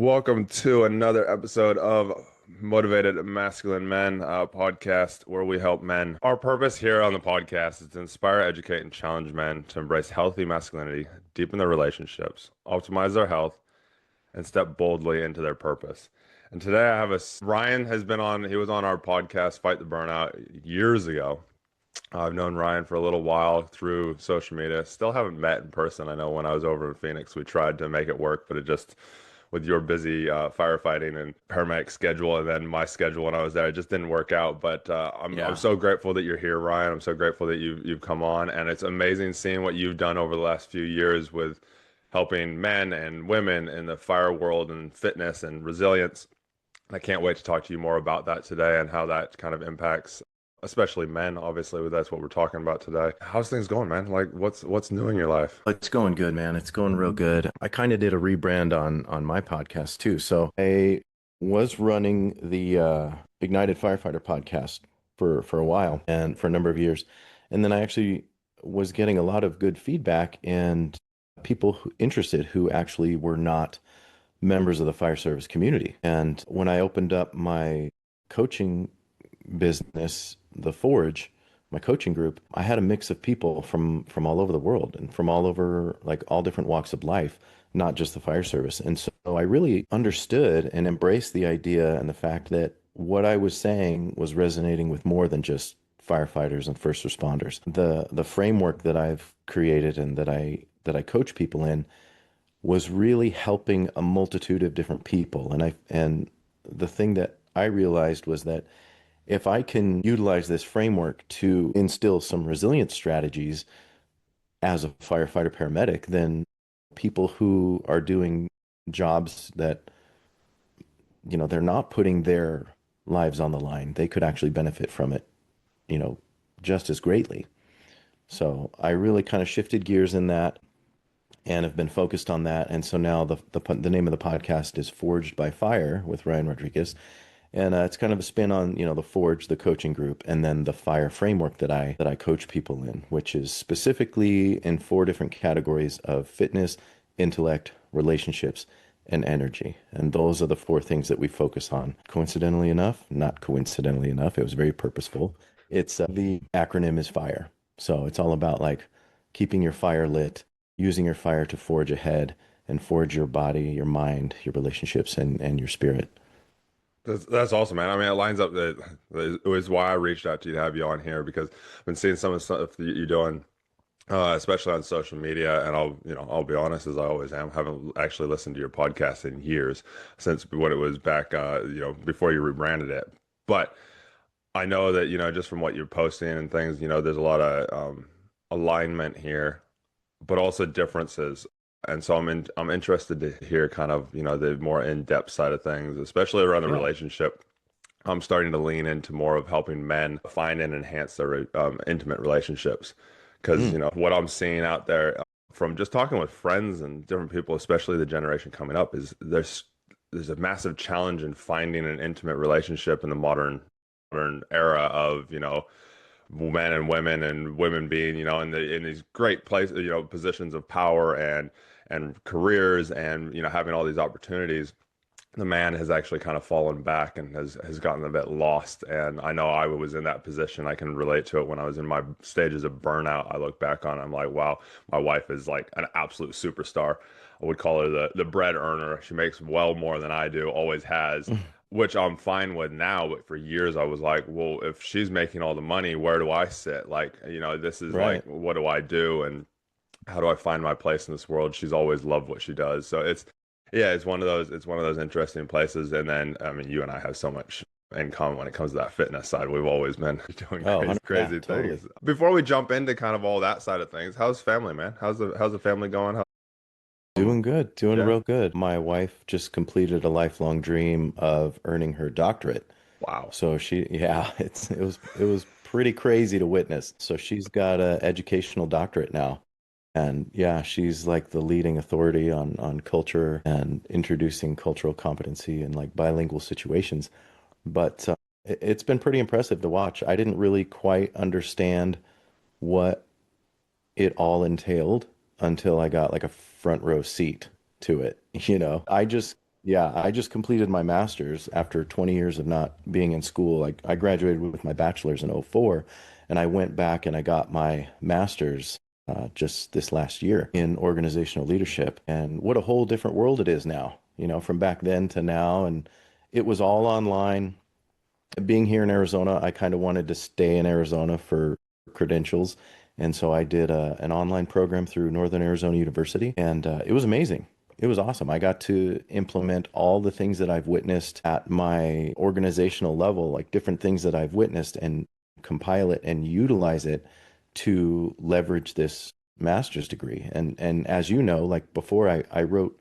Welcome to another episode of Motivated Masculine Men podcast, where we help men. Our purpose here on the podcast is to inspire, educate, and challenge men to embrace healthy masculinity, deepen their relationships, optimize their health, and step boldly into their purpose. And today I have Ryan has been on, he was on our podcast, Fight the Burnout, years ago. I've known Ryan for a little while through social media. Still haven't met in person. I know when I was over in Phoenix, we tried to make it work, but it just, with your busy firefighting and paramedic schedule, and then my schedule when I was there, it just didn't work out. But I'm Yeah, so grateful that you're here, Ryan. I'm so grateful that you've come on, and it's amazing seeing what you've done over the last few years with helping men and women in the fire world and fitness and resilience. I can't wait to talk to you more about that today and how that kind of impacts, especially men. Obviously, that's what we're talking about today. How's things going, man? Like, what's new in your life? it's going good, man. It's going real good. I kind of did a rebrand on my podcast too. So I was running the Ignited Firefighter podcast for a while and for a number of years, and then I actually was getting a lot of good feedback and interested who actually were not members of the fire service community. And when I opened up my coaching business, The Forge, my coaching group, I had a mix of people from all over the world and from all over, like, all different walks of life, not just the fire service. And so I really understood and embraced the idea and the fact that what I was saying was resonating with more than just firefighters and first responders. The framework that I've created and that I coach people in was really helping a multitude of different people. And the thing that I realized was that if I can utilize this framework to instill some resilience strategies as a firefighter paramedic, then people who are doing jobs that, they're not putting their lives on the line, they could actually benefit from it, you know, just as greatly. So I really kind of shifted gears in that and have been focused on that. And so now the name of the podcast is Forged by Fire with Ryan Rodriquez. And it's kind of a spin on, the Forge, the coaching group, and then the Fire framework that I coach people in, which is specifically in four different categories of fitness, intellect, relationships, and energy. And those are the four things that we focus on. Coincidentally enough, not coincidentally enough, it was very purposeful. It's the acronym is FIRE. So it's all about, like, keeping your fire lit, using your fire to forge ahead and forge your body, your mind, your relationships, and your spirit. That's awesome, man. I mean, it lines up that it was why I reached out to you to have you on here because I've been seeing some of the stuff that you're doing, especially on social media. And I'll be honest, as I always am, haven't actually listened to your podcast in years since when it was back, before you rebranded it. But I know that, just from what you're posting and things, there's a lot of alignment here, but also differences. And so I'm interested to hear kind of, the more in-depth side of things, especially around the Yeah. relationship. I'm starting to lean into more of helping men find and enhance their intimate relationships. Because, Mm. what I'm seeing out there from just talking with friends and different people, especially the generation coming up, is there's a massive challenge in finding an intimate relationship in the modern era of, men and women being, in these great places, positions of power and careers and, having all these opportunities. The man has actually kind of fallen back and has gotten a bit lost. And I know I was in that position. I can relate to it when I was in my stages of burnout. I look back on it, I'm like, wow, my wife is like an absolute superstar. I would call her the bread earner. She makes well more than I do, always has, which I'm fine with now. But for years, I was like, well, if she's making all the money, where do I sit? Like, this is like, Right. what do I do? And how do I find my place in this world? She's always loved what she does. So yeah, it's one of those interesting places. And then, I mean, you and I have so much in common when it comes to that fitness side. We've always been doing Oh, crazy, 100, yeah, crazy totally. things. Before we jump into kind of all that side of things, how's family, man? How's the family going? Doing good, doing Yeah. real good. My wife just completed a lifelong dream of earning her doctorate. Wow. So yeah, it was pretty crazy to witness. So she's got a educational doctorate now. And yeah, she's like the leading authority on culture and introducing cultural competency in, like, bilingual situations. But it's been pretty impressive to watch. I didn't really quite understand what it all entailed until I got, like, a front row seat to it. I just Yeah, I just completed my master's after 20 years of not being in school. I graduated with my bachelor's in '04, and I went back and I got my master's just this last year in organizational leadership. And what a whole different world it is now, from back then to now. And it was all online. Being here in Arizona, I kind of wanted to stay in Arizona for credentials. And so I did an online program through Northern Arizona University, and it was amazing. It was awesome. I got to implement all the things that I've witnessed at my organizational level, like different things that I've witnessed, and compile it and utilize it to leverage this master's degree. And as you know, like before, I wrote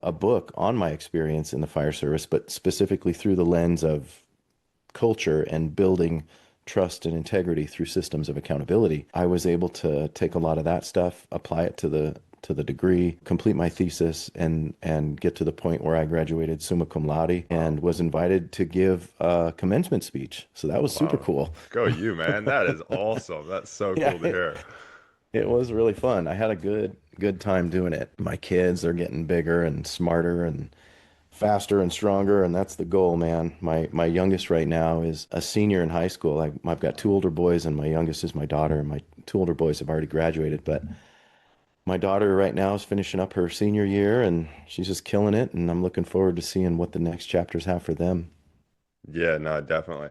a book on my experience in the fire service, but specifically through the lens of culture and building trust and integrity through systems of accountability. I was able to take a lot of that stuff, apply it to the degree, complete my thesis, and get to the point where I graduated summa cum laude Wow. and was invited to give a commencement speech. So that was super Wow. cool. Go you, man. That is awesome. That's so Yeah, cool to hear. it was really fun. I had a good time doing it. My kids are getting bigger and smarter and faster and stronger, and that's the goal, man. My youngest right now is a senior in high school. I've got two older boys, and my youngest is my daughter, and my two older boys have already graduated. But my daughter right now is finishing up her senior year, and she's just killing it. And I'm looking forward to seeing what the next chapters have for them. Yeah, no, definitely.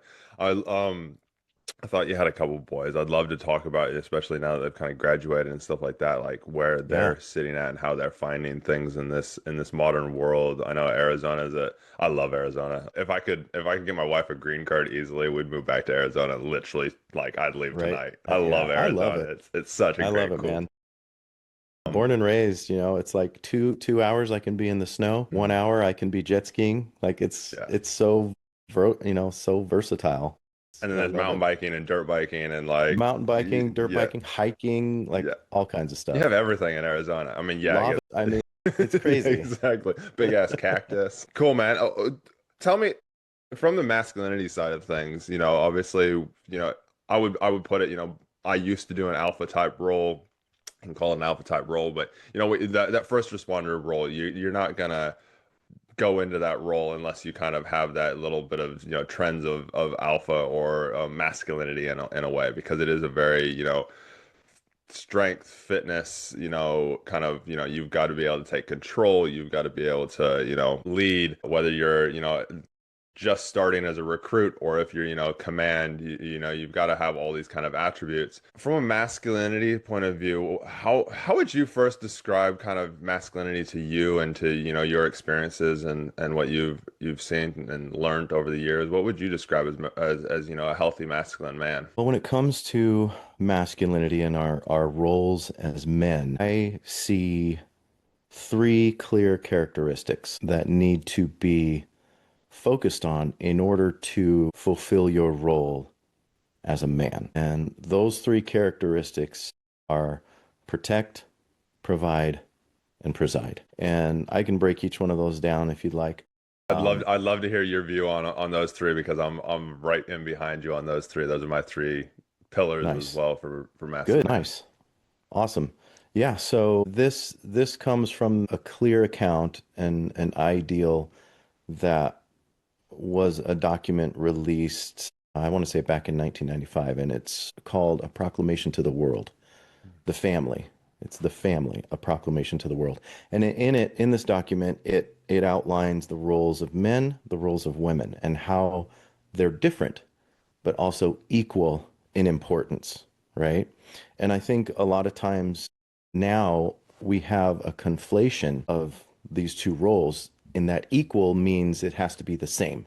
I thought you had a couple boys. I'd love to talk about it, especially now that they've kind of graduated and stuff like that, like where Yeah, they're sitting at and how they're finding things in this modern world. I know Arizona is a I love Arizona. If I could get my wife a green card easily, we'd move back to Arizona. Literally, like I'd leave right. tonight. I love Yeah, I love Arizona. it. It's such a I love great it, cool. man. Um, Born and raised, it's like two hours I can be in the snow, one mhm. hour I can be jet skiing. Like Yeah. it's so so versatile. And then I there's love mountain it. biking and dirt biking and like Mountain biking, dirt yeah, biking, hiking, like yeah. all kinds of You have stuff. everything in Arizona. I mean, yeah, I Love guess. it. I mean, it's Yeah, crazy. exactly. Big ass cactus. Cool, man. Tell me from the masculinity side of things, obviously, I would put it, I used to do an alpha type role and call it an alpha type role, but that first responder role, you're not gonna go into that role unless you kind of have that little bit of, trends of alpha or masculinity in a way, because it is a very, strength, fitness, kind of, you've got to be able to take control. You've got to be able to, lead, whether you're, just starting as a recruit or if you're, command, you've got to have all these kind of attributes. From a masculinity point of view, how would you first describe kind of masculinity to you and to, your experiences and what you've seen and learned over the years? What would you describe as a healthy masculine man? But when it comes to masculinity and our roles as men, I see three clear characteristics that need to be focused on in order to fulfill your role as a man. And those three characteristics are protect, provide, and preside. And I can break each one of those down if you'd like. Um, I'd love to hear your view on those three because I'm right in behind you on those three. Those are my three pillars as nice. well for Good. masculinity. Nice. Awesome. Yeah, so this comes from a clear account and an ideal that was a document released, I want to say back in 1995, and it's called A Proclamation to the World. The family. It's the family, a proclamation to the world. And in it, in this document, it outlines the roles of men, the roles of women, and how they're different, but also equal in importance, right? And I think a lot of times now we have a conflation of these two roles in that equal means it has to be the same.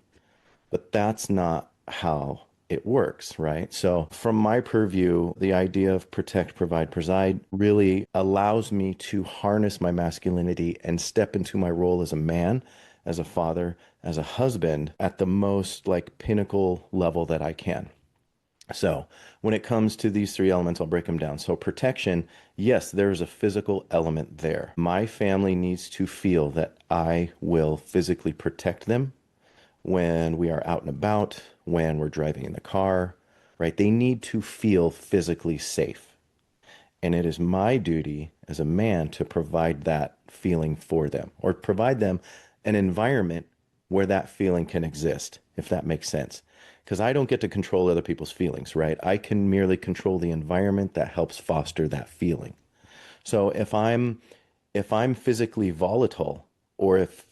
But that's not how it works, right? So, from my purview, the idea of protect, provide, preside really allows me to harness my masculinity and step into my role as a man, as a father, as a husband at the most like pinnacle level that I can. So, when it comes to these three elements, I'll break them down. So, protection, yes, there's a physical element there. My family needs to feel that I will physically protect them when we are out and about, when we're driving in the car, right? They need to feel physically safe. And it is my duty as a man to provide that feeling for them or provide them an environment where that feeling can exist, if that makes sense. Because I don't get to control other people's feelings, right? I can merely control the environment that helps foster that feeling. So if I'm physically volatile, or if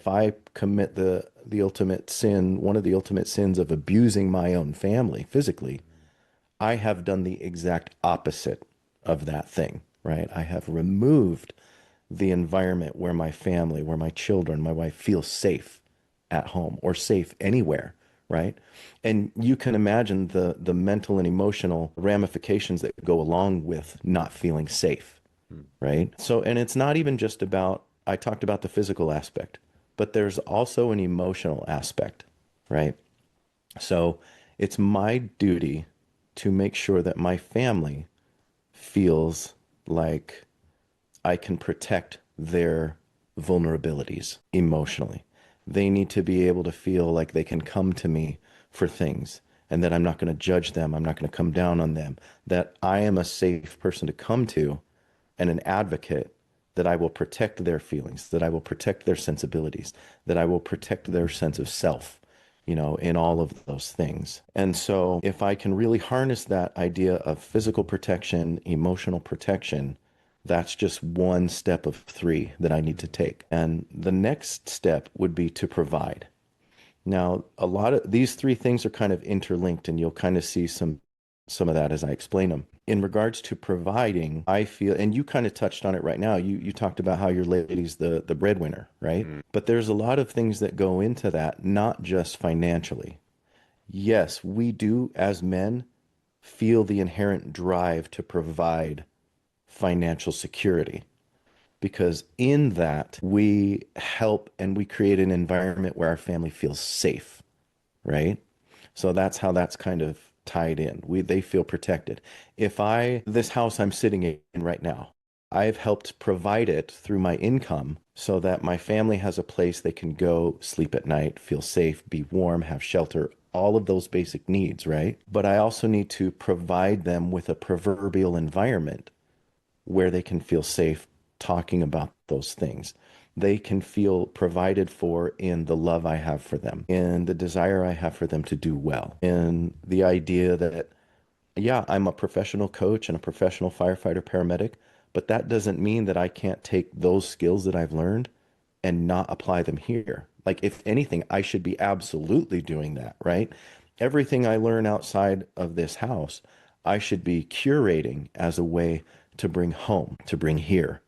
I commit the ultimate sin, one of the ultimate sins of abusing my own family physically, I have done the exact opposite of that thing, right? I have removed the environment where my family, where my children, my wife feel safe at home or safe anywhere, right? And you can imagine the mental and emotional ramifications that go along with not feeling safe, Mm. right? So, and it's not even just about, I talked about the physical aspect, but there's also an emotional aspect, right? So it's my duty to make sure that my family feels like I can protect their vulnerabilities emotionally. They need to be able to feel like they can come to me for things and that I'm not going to judge them. I'm not going to come down on them, that I am a safe person to come to and an advocate, that I will protect their feelings, that I will protect their sensibilities, that I will protect their sense of self, in all of those things. And so if I can really harness that idea of physical protection, emotional protection, that's just one step of three that I need to take. And the next step would be to provide. Now, a lot of these three things are kind of interlinked, and you'll kind of see some of that as I explain them. In regards to providing, I feel, and you kind of touched on it right now. You talked about how your lady's the breadwinner, right? Mm. But there's a lot of things that go into that, not just financially. Yes, we do as men feel the inherent drive to provide financial security, because in that we help and we create an environment where our family feels safe, right? So that's how that's kind of tied in. They feel protected. If I this house I'm sitting in right now, I've helped provide it through my income so that my family has a place they can go sleep at night, feel safe, be warm, have shelter, all of those basic needs, right? But I also need to provide them with a proverbial environment where they can feel safe talking about those things. They can feel provided for in the love I have for them, in the desire I have for them to do well, in the idea that, yeah, I'm a professional coach and a professional firefighter paramedic, but that doesn't mean that I can't take those skills that I've learned and not apply them here. Like, if anything, I should be absolutely doing that, right? Everything I learn outside of this house, I should be curating as a way to bring home, to bring here,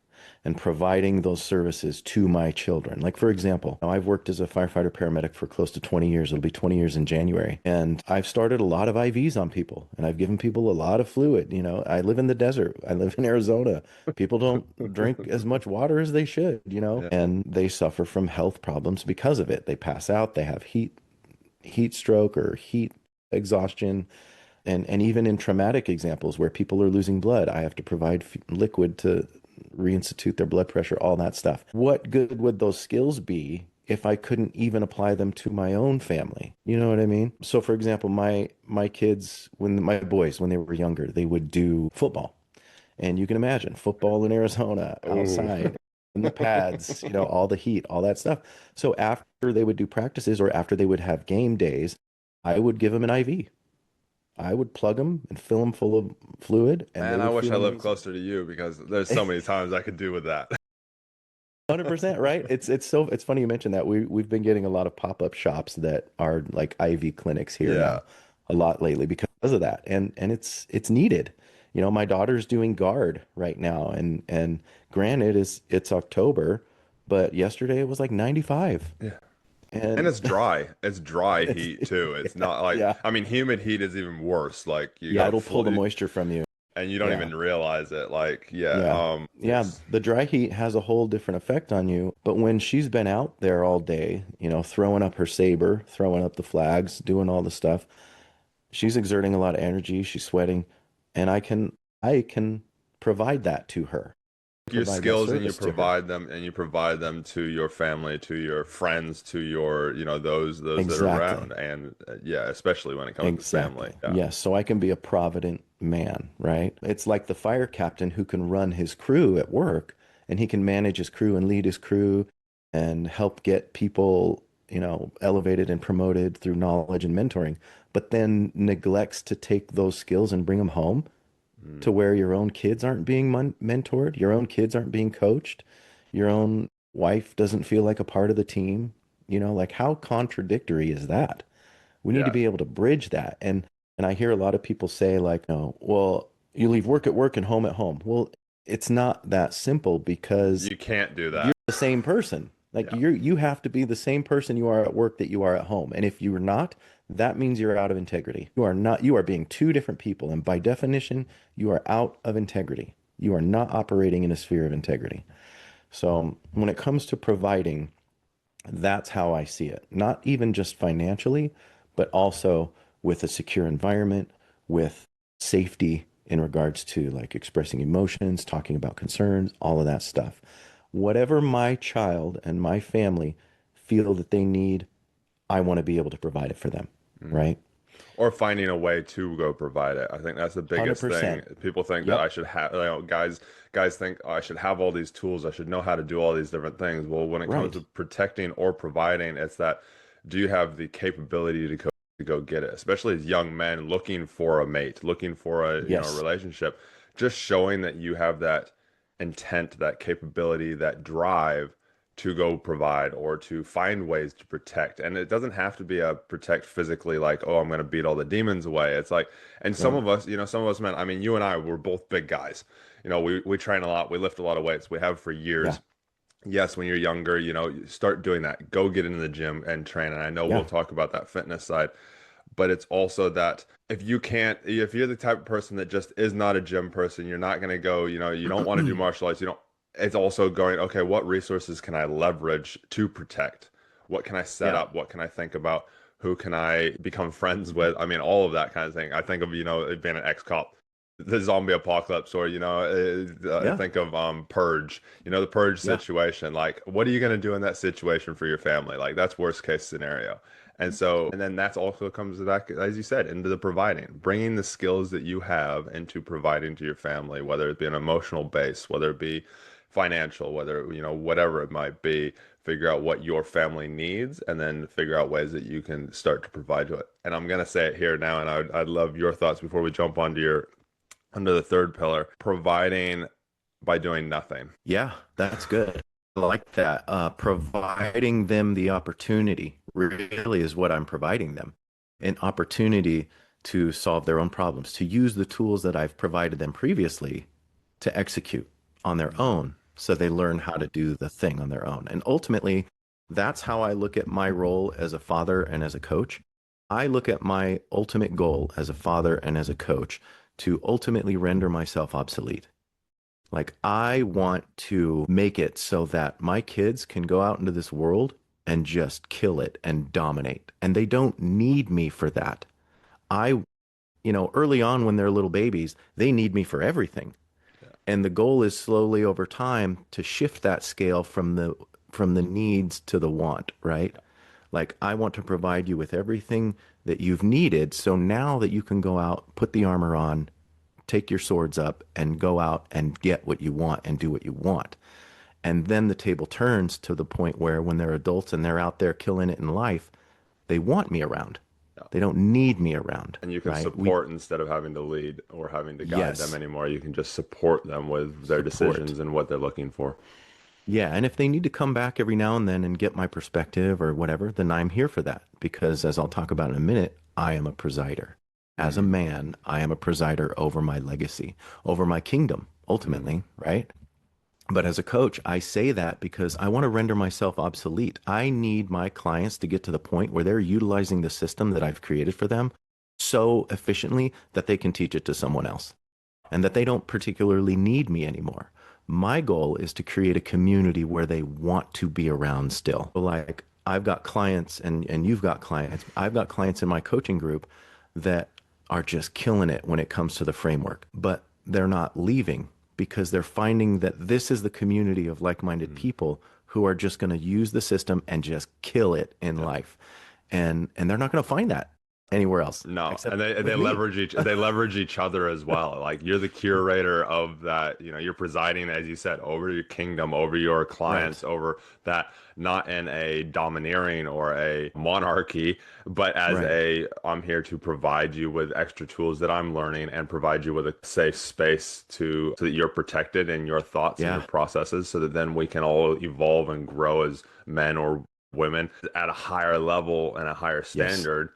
and providing those services to my children. Like, for example, I've worked as a firefighter paramedic for close to 20 years. It'll be 20 years in January. And I've started a lot of IVs on people, and I've given people a lot of fluid. I live in the desert. I live in Arizona. People don't drink as much water as they should, Yeah. and they suffer from health problems because of it. They pass out, they have heat stroke or heat exhaustion. And even in traumatic examples where people are losing blood, I have to provide liquid to reinstitute their blood pressure, all that stuff. What good would those skills be if I couldn't even apply them to my own family? You know what I mean? So for example, my kids, when my boys, when they were younger, they would do football. And you can imagine football in Arizona, Ooh. outside, in the pads, all the heat, all that stuff. So after they would do practices or after they would have game days, I would give them an IV. I would plug them and fill them full of fluid, and they Man, I would wish feel I lived amazing. closer to you because there's so many times I could do with that. 100%, right? It's funny you mentioned that. We've been getting a lot of pop-up shops that are like IV clinics here Yeah. now, a lot lately because of that. And it's needed. My daughter's doing guard right now, and granted it's October, but yesterday it was like 95. Yeah. And And it's dry. It's dry it's heat too. It's not like, yeah. I mean, humid heat is even worse. Like you Yeah, got it'll pull the flu moisture from you. and you don't Yeah. even realize it. Like, yeah, Yeah. Yeah, it's the dry heat has a whole different effect on you. But when she's been out there all day, throwing up her saber, throwing up the flags, doing all the stuff, she's exerting a lot of energy, she's sweating, and I can provide that to her, your provide that skills service to her. and you provide them to your family, to your friends, to your, those that are Exactly. around. And yeah, especially when it comes to family. Exactly. Yeah. Yes, so I can be a provident man, right? It's like the fire captain who can run his crew at work and he can manage his crew and lead his crew and help get people, elevated and promoted through knowledge and mentoring, but then neglects to take those skills and bring them home Mm. to where your own kids aren't being mentored, your own kids aren't being coached, your own wife doesn't feel like a part of the team. Like how contradictory is that? We need to Yeah, be able to bridge that. And I hear a lot of people say like, "Oh, well, you leave work at work and home at home." Well, it's not that simple because you can't do you're that. the same person. Like Yeah. you have to be the same person you are at work that you are at home. And if you're not, that means you're out of integrity. You are not, you are being two different people. And by definition, you are out of integrity. You are not operating in a sphere of integrity. So when it comes to providing, that's how I see it. Not even just financially, but also with a secure environment, with safety in regards to like expressing emotions, talking about concerns, all of that stuff. Whatever my child and my family feel that they need, I want to be able to provide it for them, Mm. right? Or finding a way to go provide it. I think that's the biggest thing. 100%. People think that I Yep. should have, guys think, oh, I should have all these tools. I should know how to do all these different things. Well, when it comes to Right. protecting or providing, it's that do you have the capability to go get it? Especially as young men looking for a mate, looking for a Yes. relationship, just showing that you have that intent, that capability, that drive to go provide or to find ways to protect. And it doesn't have to be a protect physically, like, oh, I'm going to beat all the demons away. It's like, and some Right. of us, some of us men, I mean, you and I, we're both big guys. We train a lot, we lift a lot of weights, we have for Yeah. years. Yes, when you're younger, you start doing that. Go get into the gym and train. And I know we'll Yeah. talk about that fitness side, but it's also that if you're the type of person that just is not a gym person, you're not going to go, you don't want to do martial arts, it's also going, okay, what resources can I leverage to protect? What can I set Yeah. up? What can I think about? Who can I become friends with? I mean, all of that kind of thing. I think of, it being an ex-cop, the zombie apocalypse, or, Yeah. think of Purge, the Purge Yeah. situation. Like, what are you going to do in that situation for your family? Like, that's worst case scenario. And then that's also comes back, as you said, into the providing, bringing the skills that you have into providing to your family, whether it be an emotional base, whether it be financial, whether, whatever it might be, figure out what your family needs and then figure out ways that you can start to provide to it. And I'm going to say it here now, and I'd love your thoughts before we jump onto the third pillar, providing by doing nothing. Yeah, that's good. I like that. Providing them the opportunity really is what I'm providing them. An opportunity to solve their own problems, to use the tools that I've provided them previously to execute on their Mhm. own so they learn how to do the thing on their own. And ultimately, that's how I look at my role as a father and as a coach. I look at my ultimate goal as a father and as a coach to ultimately render myself obsolete. Like, I want to make it so that my kids can go out into this world and just kill it and dominate. And they don't need me for that. I, early on when they're little babies, they need me for everything. Yeah. And the goal is slowly over time to shift that scale from the needs to the want, right? Like, I want to provide you with everything that you've needed. So now that you can go out, put the armor on, take your swords up and go out and get what you want and do what you want. And then the table turns to the point where when they're adults and they're out there killing it in life, they want me around. Yeah. They don't need me around, And you can right? We support instead of having to lead or having to guide them Yes, anymore. You can just support them with their support. decisions and what they're looking for. Yeah, and if they need to come back every now and then and get my perspective or whatever, then I'm here for that because as I'll talk about in a minute, I am a presider. As a Mm, man, I am a presider over my legacy, over my kingdom, mm, ultimately, right? But as a coach, I say that because I want to render myself obsolete. I need my clients to get to the point where they're utilizing the system that I've created for them so efficiently that they can teach it to someone else and that they don't particularly need me anymore. My goal is to create a community where they want to be around still. Like I've got clients and you've got clients. I've got clients in my coaching group that are just killing it when it comes to the framework, but they're not leaving because they're finding that this is the community of like-minded mm. people who are just going to use the system and just kill it in Yeah. life. And they're not going to find that. anywhere else No, except and they with me. leverage each other as well. Like you're the curator of that, you're presiding, as you said, over your kingdom, over your Right. clients, over that, not in a domineering or a monarchy, but as Right. I'm here to provide you with extra tools that I'm learning and provide you with a safe space so that you're protected in your thoughts and your Yeah. processes, so that then we can all evolve and grow as men or women at a higher level and a higher Yes. standard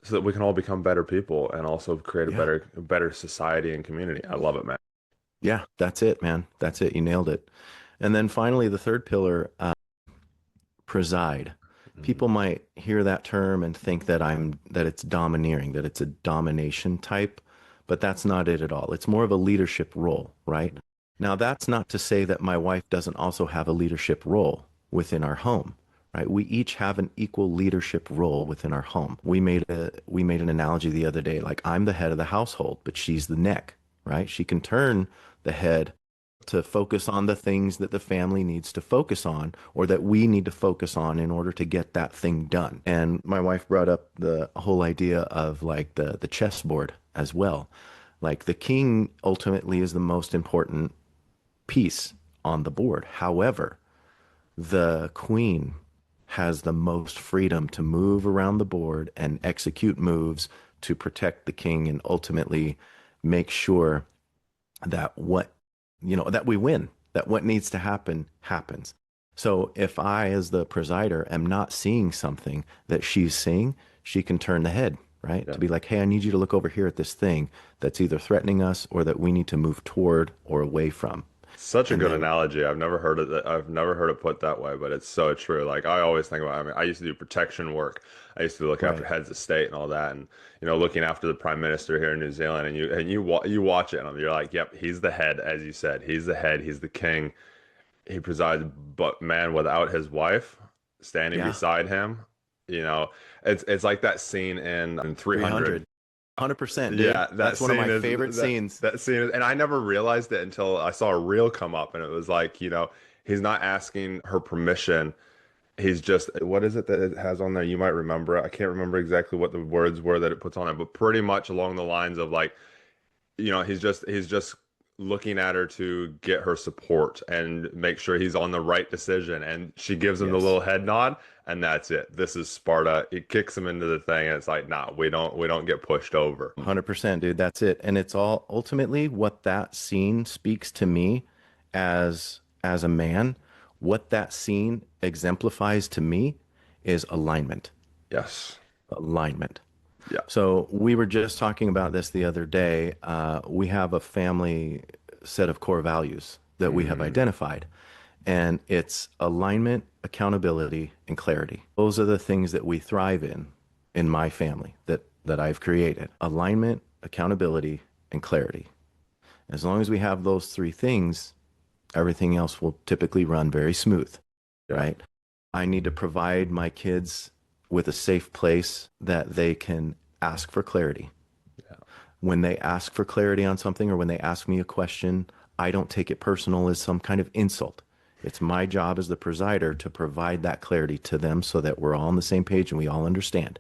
so that we can all become better people and also create Yeah. a better society and community. I love it, man. Yeah. That's it, man. That's it. You nailed it. And then finally, the third pillar, preside. Mhm. People might hear that term and think that it's domineering, that it's a domination type, but that's not it at all. It's more of a leadership role, right? Now, that's not to say that my wife doesn't also have a leadership role within our home, right? We each have an equal leadership role within our home. We made an analogy the other day, like I'm the head of the household, but she's the neck, right? She can turn the head to focus on the things that the family needs to focus on or that we need to focus on in order to get that thing done. And my wife brought up the whole idea of like the chessboard as well. Like the king ultimately is the most important piece on the board. However, the queen has the most freedom to move around the board and execute moves to protect the king and ultimately make sure that that we win, that what needs to happen happens. So if I, as the presider, am not seeing something that she's seeing, she can turn the head, right? Yeah. To be like, hey, I need you to look over here at this thing that's either threatening us or that we need to move toward or away from. Such a And good then, analogy. I've never heard it put that way, but it's so true. Like I always think about, I mean, I used to do protection work. I used to look after right. heads of state and all that, and looking after the prime minister here in New Zealand, and you watch it, and you're like, yep, he's the head, as you said, he's the head, he's the king, he presides. But man, without his wife standing Yeah. beside him, you know, it's like that scene in 300. 300. 100%, dude. Yeah, that That's one of scene my is favorite that scenes. that scene is, and I never realized it until I saw a reel come up, and it was like, he's not asking her permission. He's just, what is it that it has on there? You might remember it. I can't remember exactly what the words were that it puts on it, but pretty much along the lines of like, he's just looking at her to get her support and make sure he's on the right decision. And she gives him the Yes. little head nod, and that's it. This is Sparta. It kicks him into the thing, and it's like, nah, we don't get pushed over. 100%, dude. That's it. And it's all ultimately what that scene speaks to me as a man, what that scene exemplifies to me is alignment. Yes. Alignment. Yeah. So we were just talking about this the other day. We have a family set of core values that we have Mm, identified, and it's alignment, accountability, and clarity. Those are the things that we thrive in my family that I've created. Alignment, accountability, and clarity. As long as we have those three things, everything else will typically run very smooth, yeah. right? I need to provide my kids with a safe place that they can ask for clarity. Yeah. When they ask for clarity on something or when they ask me a question, I don't take it personal as some kind of insult. It's my job as the presider to provide that clarity to them so that we're all on the same page and we all understand.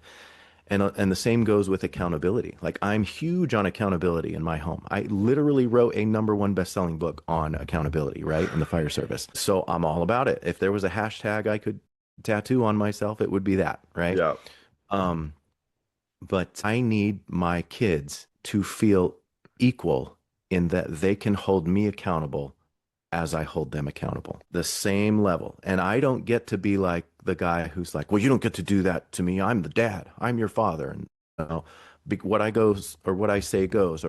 And the same goes with accountability. Like I'm huge on accountability in my home. I literally wrote a number one best-selling book on accountability, right? In the fire service. So I'm all about it. If there was a hashtag I could tattoo on myself, it would be that, right? Yeah. Um, but I need my kids to feel equal in that they can hold me accountable as I hold them accountable, the same level. And I don't get to be like the guy who's like, well, you don't get to do that to me. I'm the dad. I'm your father. And what I goes or what I say goes,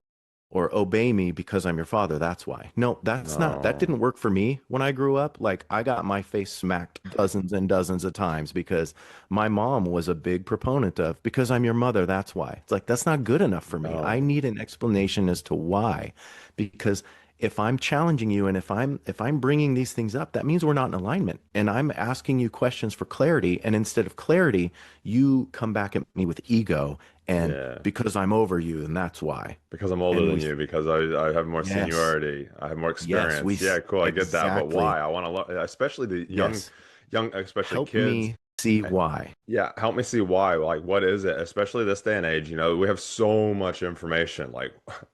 or obey me because I'm your father. That's why. No, that No. didn't work for me when I grew up. Like I got my face smacked dozens and dozens of times because my mom was a big proponent of, because I'm your mother. That's why. It's like, that's not good enough for me. I No. need an explanation as to why, because if I'm challenging you and if I'm bringing these things up, that means we're not in alignment. And I'm asking you questions for clarity. And instead of clarity, you come back at me with ego and Yeah. because I'm over you, and that's why. Because I'm older And than we you, because I have more Yes. seniority, I have more Yes, experience. Yeah, cool. I get that, but exactly. why? I want to, especially the young, Yes. especially Help kids. me. see why. Yeah, help me see why. Like, what is it? Especially this day and age, we have so much information, like,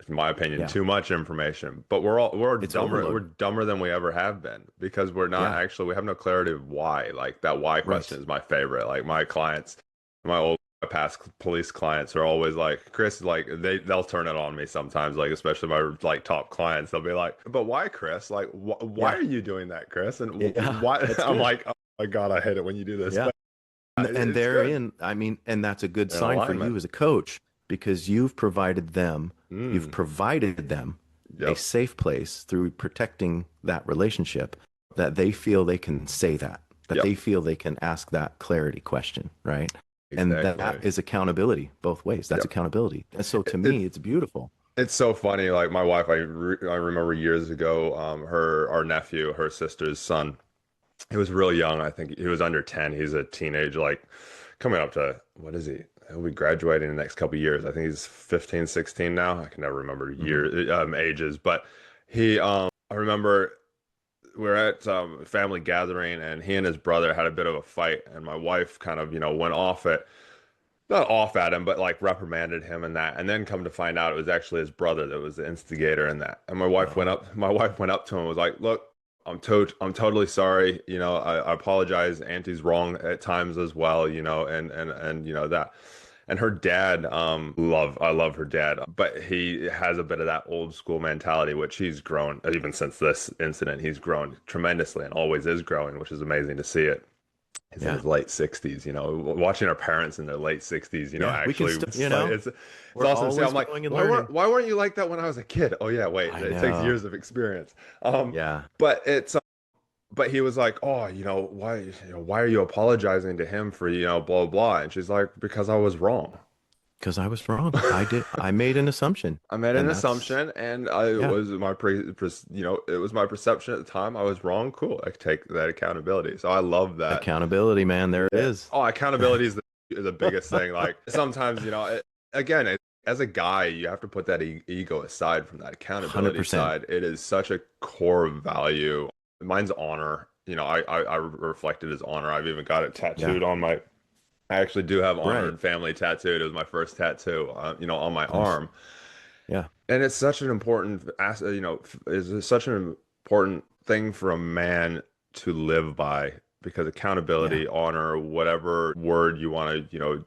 in my opinion, Yeah, too much information. But we're it's dumber, we're overload. dumber than we ever have been because we're not Yeah, actually, we have no clarity of why. Like that why question right. is my favorite. Like my clients, my old past police clients are always like, Chris, like they'll turn it on me sometimes, like especially my like top clients. They'll be like, but why, Chris? Like, why Yeah, are you doing that, Chris? And yeah, why? that's I'm good. like, oh my God, I hate it when you do this, Yeah. but And it's good. therein, I mean, and that's a good In sign for alignment. you as a coach because you've Mm. provided them a Yep. safe place through protecting that relationship that they feel they can say that Yep. they feel they can ask that clarity question, right? And that Exactly. is accountability both ways. That's Yep. accountability. And so to It, me, it's beautiful. it's so funny. Like my wife, I remember years ago, our nephew, her sister's son, he was real young. I think he was under 10. He's a teenage, like coming up to, what is he? He'll be graduating in the next couple of years. I think he's 15, 16 now. I can never remember Hmm. ages, but I remember we were at family gathering and he and his brother had a bit of a fight and my wife kind of, went off it, not off at him, but like reprimanded him and that. And then come to find out it was actually his brother that was the instigator in that. And Oh, my wife went up to him and was like, look, I'm totally sorry. I apologize. Auntie's wrong at times as well, and that. And her dad, I love her dad, but he has a bit of that old school mentality, which he's grown, even since this incident, he's grown tremendously and always is growing, which is amazing to see it. He's in yeah. his late 60s, watching our parents in their late 60s, Yeah, we can actually, still, it's we're awesome to see. I'm always like, growing and why learning. weren't you like that when I was a kid? Oh yeah, wait, I it takes know. years of experience. Um, Yeah, but but he was like, oh, why are you apologizing to him for, blah, blah. And she's like, because I was wrong. because I was wrong. I made an assumption, I made an and that's assumption and I yeah, was it was my perception at the time. I was wrong. Cool. I take that accountability. So I love that. accountability, man. There it Yeah. is. Oh, accountability is the biggest thing. Like sometimes, again, as a guy, you have to put that ego aside from that accountability 100%. side. It is such a core value. Mine's honor. I reflect it as honor. I've even got it Yeah. tattooed on my. I actually do have honor Right. and family tattooed. It was my first tattoo, on my Nice. arm. Yeah. And it's such an important, is such an important thing for a man to live by because Yeah. accountability, honor, whatever word you want to,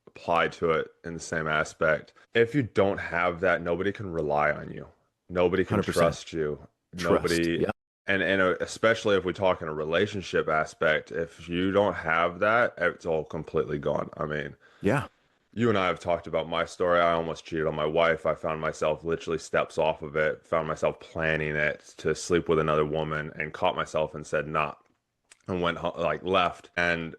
apply to it in the same aspect. If you don't have that, nobody can rely on you. Nobody can 100%. trust you. Trust. Nobody, Yeah. and especially if we talk in a relationship aspect, if you don't have that, it's all completely gone. I mean, Yeah. you and I have talked about my story. I almost cheated on my wife. I found myself literally steps off of it, found myself planning it to sleep with another woman and caught myself and said, nah, and went like left. And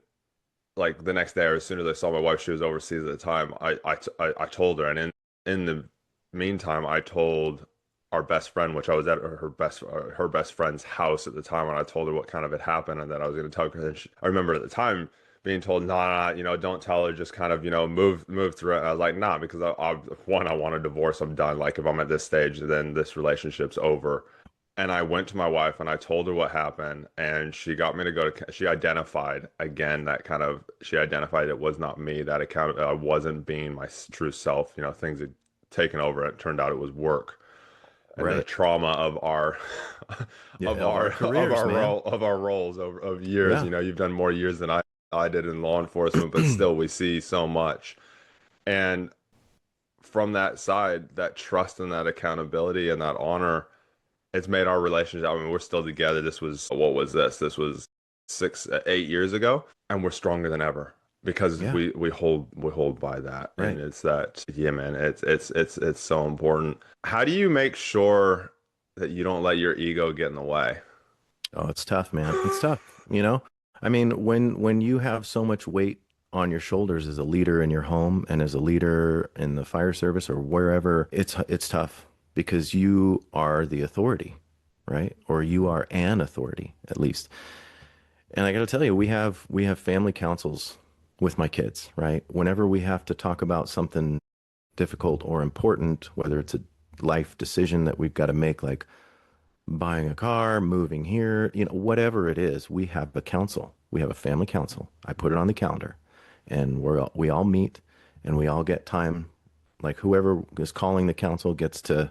like the next day, or as soon as I saw my wife, she was overseas at the time. I told her, and in the meantime, I told our best friend, which I was at her best friend's house at the time, and I told her what kind of had happened and that I was going to tell her. And I remember at the time being told, nah, don't tell her, just kind of, move through it. And I was like, nah, because I want a divorce. I'm done. Like if I'm at this stage, then this relationship's over. And I went to my wife and I told her what happened, and she got me to she identified again that kind of, she identified it was not me, that account, I wasn't being my true self. Things had taken over. It turned out it was work and the Right. trauma of our, Yeah. Of our careers, man. of our roles over of years. Yeah. You've done more years than I did in law enforcement, but still we see so much. And from that side, that trust and that accountability and that honor, it's made our relationship. I mean, we're still together. This was, what was this? This was 8 years ago, and we're stronger than ever because Yeah. we hold by that. And Right. it's that, yeah, man, it's so important. How do you make sure that you don't let your ego get in the way? Oh, it's tough, man. It's tough. I mean, when you have so much weight on your shoulders as a leader in your home and as a leader in the fire service or wherever, it's tough because you are the authority, right? Or you are an authority at least. And I got to tell you, we have family councils with my kids, right? Whenever we have to talk about something difficult or important, whether it's a life decision that we've got to make, like buying a car, moving here, whatever it is, we have a council. We have a family council. I put it on the calendar and we all meet and we all get time. Like whoever is calling the council gets to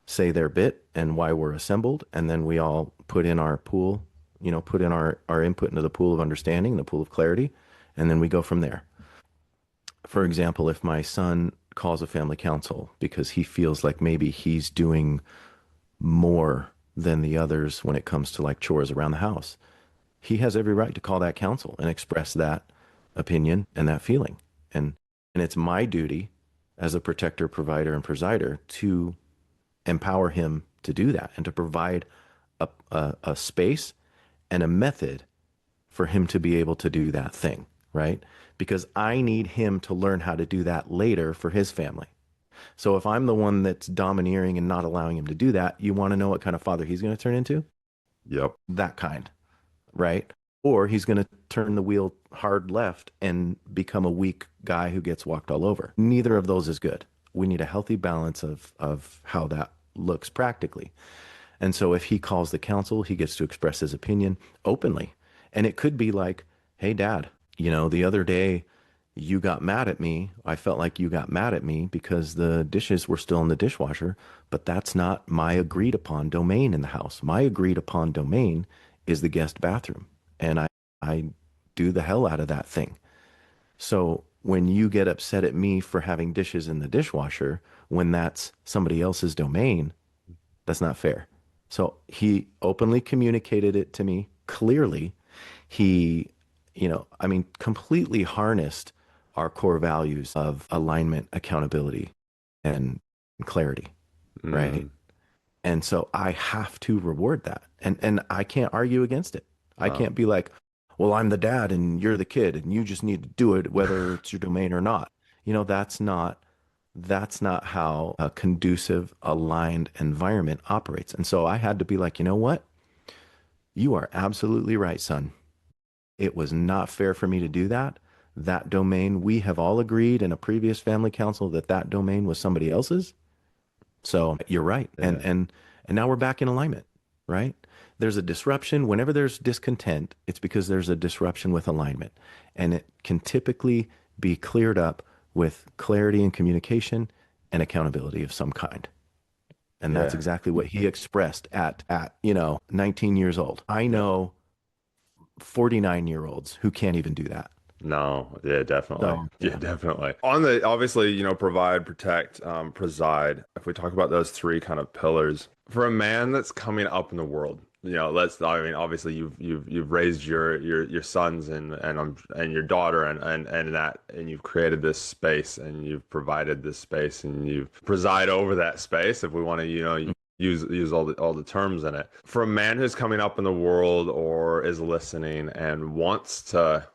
say their bit and why we're assembled. And then we all put in our pool, put in our input into the pool of understanding, the pool of clarity. And then we go from there. For example, if my son calls a family council because he feels like maybe he's doing more than the others when it comes to like chores around the house, he has every right to call that council and express that opinion and that feeling. And it's my duty as a protector, provider, and presider to empower him to do that and to provide a space and a method for him to be able to do that thing, right? Because I need him to learn how to do that later for his family. So if I'm the one that's domineering and not allowing him to do that, you want to know what kind of father he's going to turn into? Yep. That kind, right? Or he's going to turn the wheel hard left and become a weak guy who gets walked all over. Neither of those is good. We need a healthy balance of how that looks practically. And so if he calls the council, he gets to express his opinion openly. And it could be like, hey, dad, the other day you got mad at me. I felt like you got mad at me because the dishes were still in the dishwasher, but that's not my agreed upon domain in the house. My agreed upon domain is the guest bathroom. And I do the hell out of that thing. So when you get upset at me for having dishes in the dishwasher, when that's somebody else's domain, that's not fair. So he openly communicated it to me clearly. He, I mean, completely harnessed our core values of alignment, accountability, and clarity, right? Mm, And so I have to reward that. And I can't argue against it. I no. can't be like, well, I'm the dad and you're the kid and you just need to do it whether it's your domain or not. That's not how a conducive, aligned environment operates. And so I had to be like, you know what? You are absolutely right, son. It was not fair for me to do that. That domain, we have all agreed in a previous family council that that domain was somebody else's. So you're right. And Yeah. and and now we're back in alignment, right? There's a disruption. Whenever there's discontent, it's because there's a disruption with alignment. And it can typically be cleared up with clarity and communication and accountability of some kind. And that's Yeah. exactly what he expressed at 19 years old. I Yep. know 49-year-olds who can't even do that. No, yeah, definitely. So, Yeah, yeah. definitely. On the obviously, provide, protect, preside. If we talk about those three kind of pillars, for a man that's coming up in the world, I mean, obviously you've raised your sons and your daughter and you've created this space and you've provided this space and you preside over that space if we want to, use all the terms in it. For a man who's coming up in the world or is listening and wants to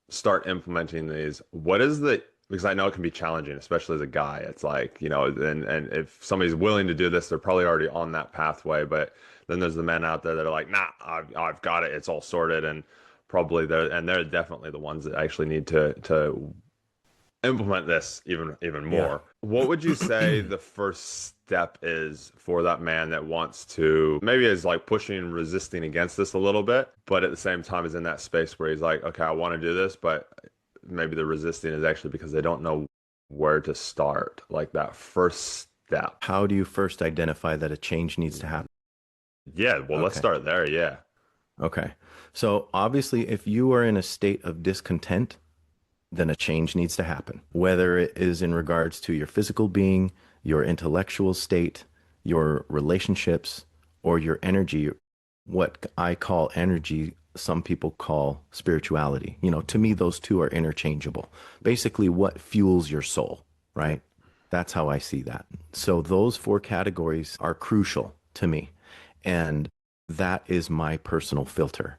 start implementing these, what is the, because I know it can be challenging, especially as a guy. It's like, and if somebody's willing to do this, they're probably already on that pathway. But then there's the men out there that are like, nah, I've got it. It's all sorted. And probably they're definitely the ones that actually need to implement this even Yeah. more. What would you say the first step is for that man that wants to maybe is like pushing and resisting against this a little bit, but at the same time is in that space where he's like, okay, I want to do this, but maybe the resisting is actually because they don't know where to start, like that first step. How do you first identify that a change needs to happen? Yeah, well, let's Okay. start there. Yeah. Okay. So obviously, if you are in a state of discontent, then a change needs to happen, whether it is in regards to your physical being, your intellectual state, your relationships, or your energy. What I call energy, some people call spirituality. To me, those two are interchangeable. Basically, what fuels your soul, Yep. right? That's how I see that. So those four categories are crucial to me. And that is my personal filter.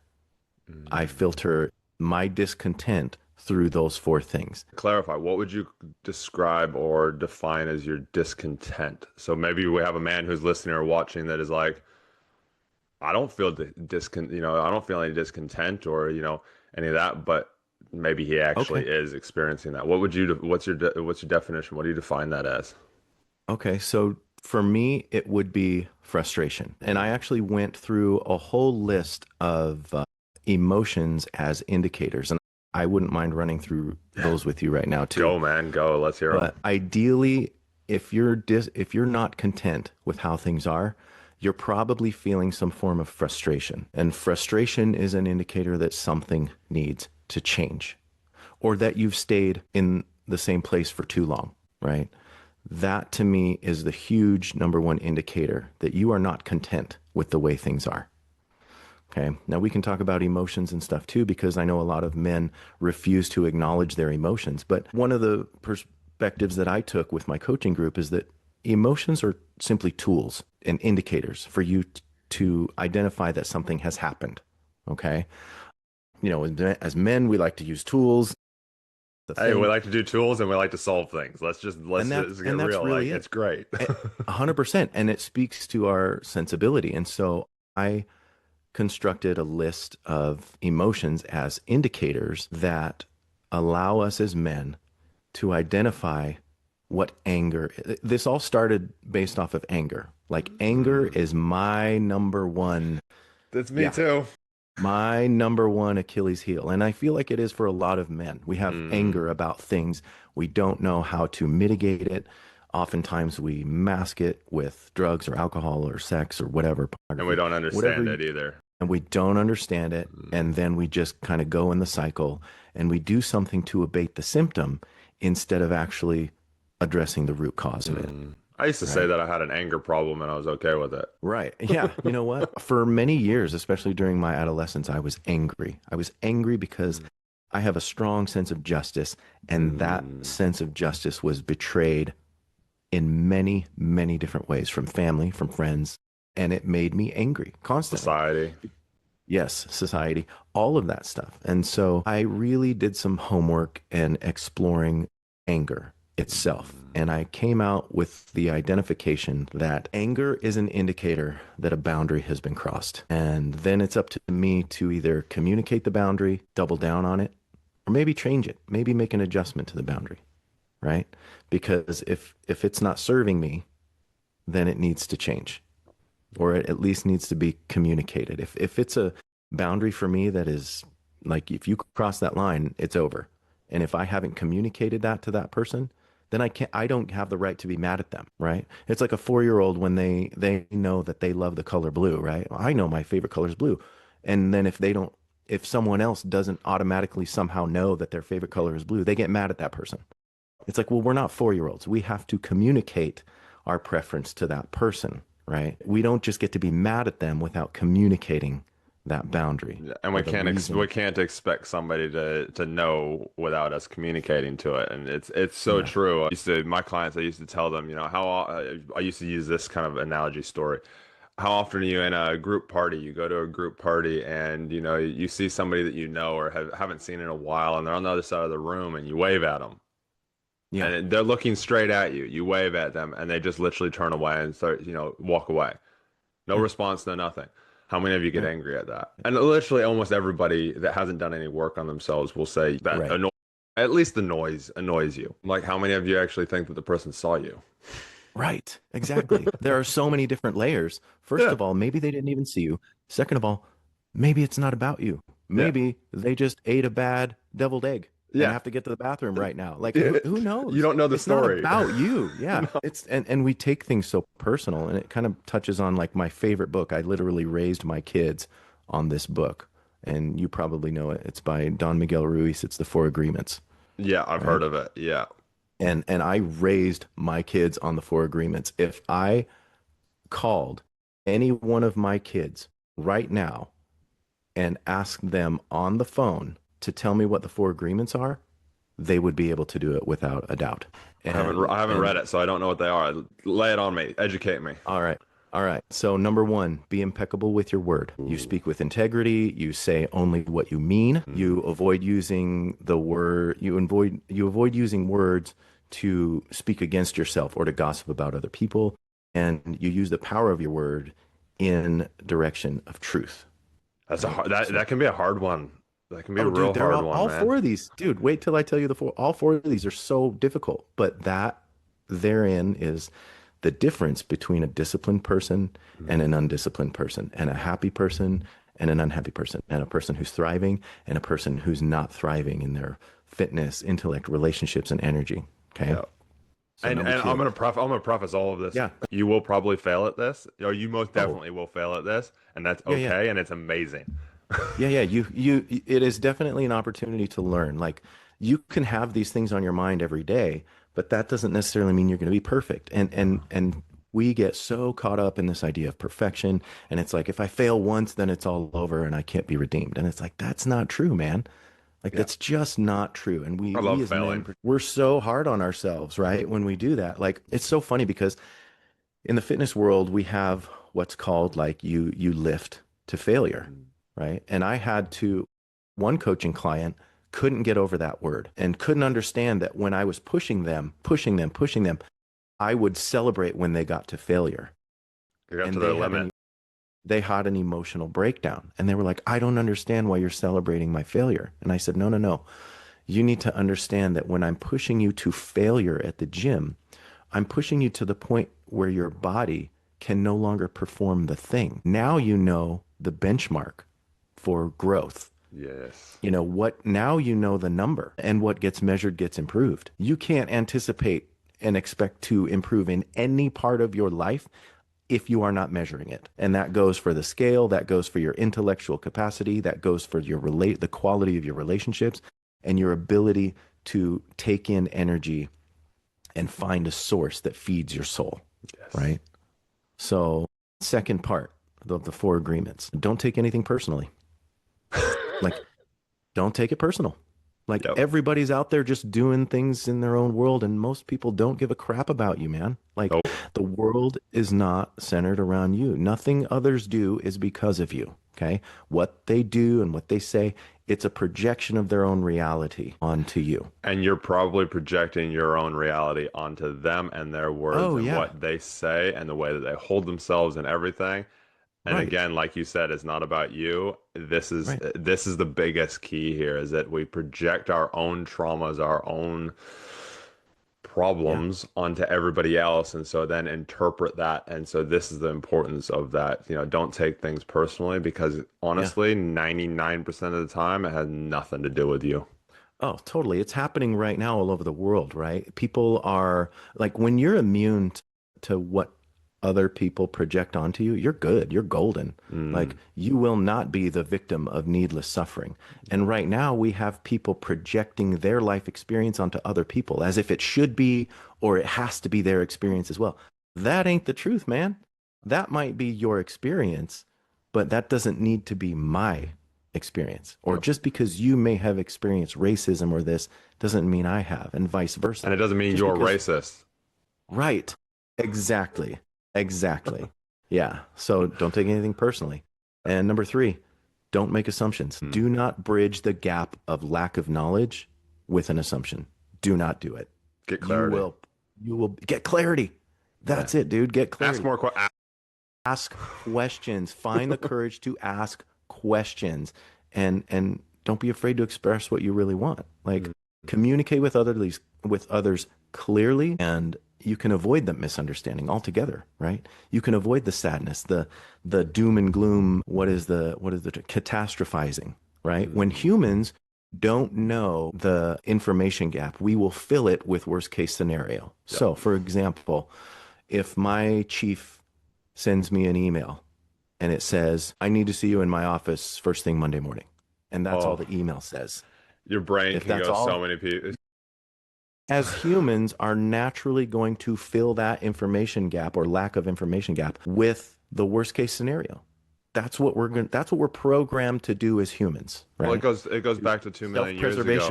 I Mm. filter my discontent through those four things. Clarify, what would you describe or define as your discontent? So maybe we have a man who's listening or watching that is like, I don't feel I don't feel any discontent or, any of that, but maybe he actually Okay. is experiencing that. What's your definition? What do you define that as? Okay. So For me, it would be frustration. And I actually went through a whole list of emotions as indicators. And I wouldn't mind running through those with you right now too. Go, man, go. Let's hear them. But ideally, if you're not content with how things are, you're probably feeling some form of frustration. And frustration is an indicator that something needs to change or that you've stayed in the same place for too long, right? That to me is the huge number one indicator that you are not content with the way things are. Okay. Now we can talk about emotions and stuff too, because I know a lot of men refuse to acknowledge their emotions. But one of the perspectives that I took with my coaching group is that emotions are simply tools and indicators for you to identify that something has happened. Okay. You know, as men, we like to use tools. The Hey, we thing, like to do tools and we like to solve things. Let's just get and that's real. Like really it. it's great. 100%. And it speaks to our sensibility. And so I constructed a list of emotions as indicators that allow us as men to identify what anger. This all started based off of anger. Like anger is my number one, That's me yeah, too. my number one Achilles heel. And I feel like it is for a lot of men. We have Mm. anger about things. We don't know how to mitigate it. Oftentimes we mask it with drugs or alcohol or sex or whatever, And we pornography, don't whatever, understand it either. and we don't understand it. And then we just kind of go in the cycle and we do something to abate the symptom instead of actually addressing the root cause of it. I used to say Right. that I had an anger problem and I was okay with it. Right. Yeah. You know what? For many years, especially during my adolescence, I was angry. I was angry because I have a strong sense of justice, and that Mm. sense of justice was betrayed in many, many different ways from family, from friends, and it made me angry constantly. Society. Yes, society, all of that stuff. And so I really did some homework and exploring anger itself. And I came out with the identification that anger is an indicator that a boundary has been crossed. And then it's up to me to either communicate the boundary, double down on it, or maybe change it, maybe make an adjustment to the boundary, right? Because if it's not serving me, then it needs to change or it at least needs to be communicated. If it's a boundary for me that is like if you cross that line, it's over. And if I haven't communicated that to that person, then I don't have the right to be mad at them, right? It's like a 4-year-old when they know that they love the color blue, right? I know my favorite color is blue. And then if someone else doesn't automatically somehow know that their favorite color is blue, they get mad at that person. It's like, well, we're not 4-year-olds. We have to communicate our preference to that person, right? We don't just get to be mad at them without communicating that boundary And or the we reason. can't expect somebody to know without us communicating to it. And it's so Yeah. true. My clients, I used to tell them, you know, I used to use this kind of analogy story. How often are you in a group party? You go to a group party and you know you see somebody that you know or haven't seen in a while, and they're on the other side of the room, and you wave at them, Yeah. and they're looking straight at you. You wave at them, and they just literally turn away and start, walk away. No Yeah. response, no nothing. How many of you get Right. angry at that? And literally almost everybody that hasn't done any work on themselves will say that Right. at least the noise annoys you. Like how many of you actually think that the person saw you? Right. Exactly. There are so many different layers. First Yeah. of all, maybe they didn't even see you. Second of all, maybe it's not about you. Yeah. Maybe they just ate a bad deviled egg and Yeah. have to get to the bathroom right now. Like Yeah. who You knows? don't know the It's not story. about you. Yeah. No. And we take things so personal and it kind of touches on like my favorite book. I literally raised my kids on this book. And you probably know it. It's by Don Miguel Ruiz. It's The Four Agreements, Yeah, I've right? heard of it. Yeah. And I raised my kids on the Four Agreements. If I called any one of my kids right now and asked them on the phone to tell me what the Four Agreements are, they would be able to do it without a doubt. I haven't And read it, so I don't know what they are. Lay it on me. Educate me. all right. All right. So number one, be impeccable with your word. You Ooh. speak with integrity. You say only what you mean. You avoid using the word, you avoid using words to speak against yourself or to gossip about other people. And you use the power of your word in direction of truth. That's a Right. hard, that So that can be a hard one. That can be a oh, dude, real they're hard one, all man. four of these. Dude, wait till I tell you all four of these are so difficult. But that therein is the difference between a disciplined person and Mm. an undisciplined person, and a happy person and an unhappy person, and a person who's thriving and a person who's not thriving in their fitness, intellect, relationships, and energy. Okay. Yeah. So number And two. I'm gonna preface all of this. Yeah. You will probably fail at this, or you most Oh, definitely will fail at this, and that's yeah, yeah. okay, and it's amazing. Yeah, yeah. It is definitely an opportunity to learn. Like you can have these things on your mind every day, but that doesn't necessarily mean you're going to be perfect. And we get so caught up in this idea of perfection, and it's like if I fail once, then it's all over and I can't be redeemed. And it's like that's not true, man. Like Yeah, that's just not true. And I we love as men, failing. we're so hard on ourselves, right? When we do that. Like it's so funny because in the fitness world, we have what's called like you lift to failure, Mm. right? And I had to, one coaching client couldn't get over that word and couldn't understand that when I was pushing them, I would celebrate when they got to failure. You got to And their limit. they had an emotional breakdown. And they were like, I don't understand why you're celebrating my failure. And I said, no, no, no. You need to understand that when I'm pushing you to failure at the gym, I'm pushing you to the point where your body can no longer perform the thing. Now you know the benchmark for growth. Yes. You know what, now you know the number, and what gets measured gets improved. You can't anticipate and expect to improve in any part of your life if you are not measuring it. And that goes for the scale, that goes for your intellectual capacity, that goes for the quality of your relationships and your ability to take in energy and find a source that feeds your soul, Yes. right? So, second part of the four agreements, don't take anything personally. Like, don't take it personal. Like, Yep. everybody's out there just doing things in their own world, and most people don't give a crap about you, man. Like, Nope. the world is not centered around you. Nothing others do is because of you. Okay. What they do and what they say, it's a projection of their own reality onto you. And you're probably projecting your own reality onto them and their words Oh, and yeah. what they say and the way that they hold themselves and everything. And Right. again, like you said, it's not about you. Right. This is the biggest key here is that we project our own traumas, our own Yeah. problems onto everybody else and so then interpret that. And so this is the importance of that. Don't take things personally because Yeah. honestly, 99% of the time it has nothing to do with you. Oh, totally. It's happening right now all over the world, right? People are like, when you're immune to what other people project onto you, you're good. You're golden. Like, Mm, you will not be the victim of needless suffering. And right now, we have people projecting their life experience onto other people as if it should be or it has to be their experience as well. That ain't the truth, man. That might be your experience, but that doesn't need to be my experience. Or yep. just because you may have experienced racism or this doesn't mean I have, and vice And it versa. doesn't mean Just you're because, racist. right. Exactly. Exactly. Yeah. So don't take anything personally. And number three, don't make assumptions. Mm. Do not bridge the gap of lack of knowledge with an assumption. Do not do it. Get You clarity. will, you will get clarity. Yeah. That's it, dude. Get Ask clarity. more questions. Ask questions. Find the courage to ask questions, and don't be afraid to express what you really want. Like, communicate with others clearly, and you can avoid the misunderstanding altogether, right? You can avoid the sadness, the doom and gloom. What is the catastrophizing, right? When humans don't know the information gap, we will fill it with worst case scenario. Yep. So, for example, if my chief sends me an email and it says, I need to see you in my office first thing Monday morning. And that's all Oh, the email says. your brain If can that's go so all, many people. as humans are naturally going to fill that information gap or lack of information gap with the worst case scenario. That's what we're programmed to do as humans, Well, right? it goes back to 2 million years ago. Self-preservation,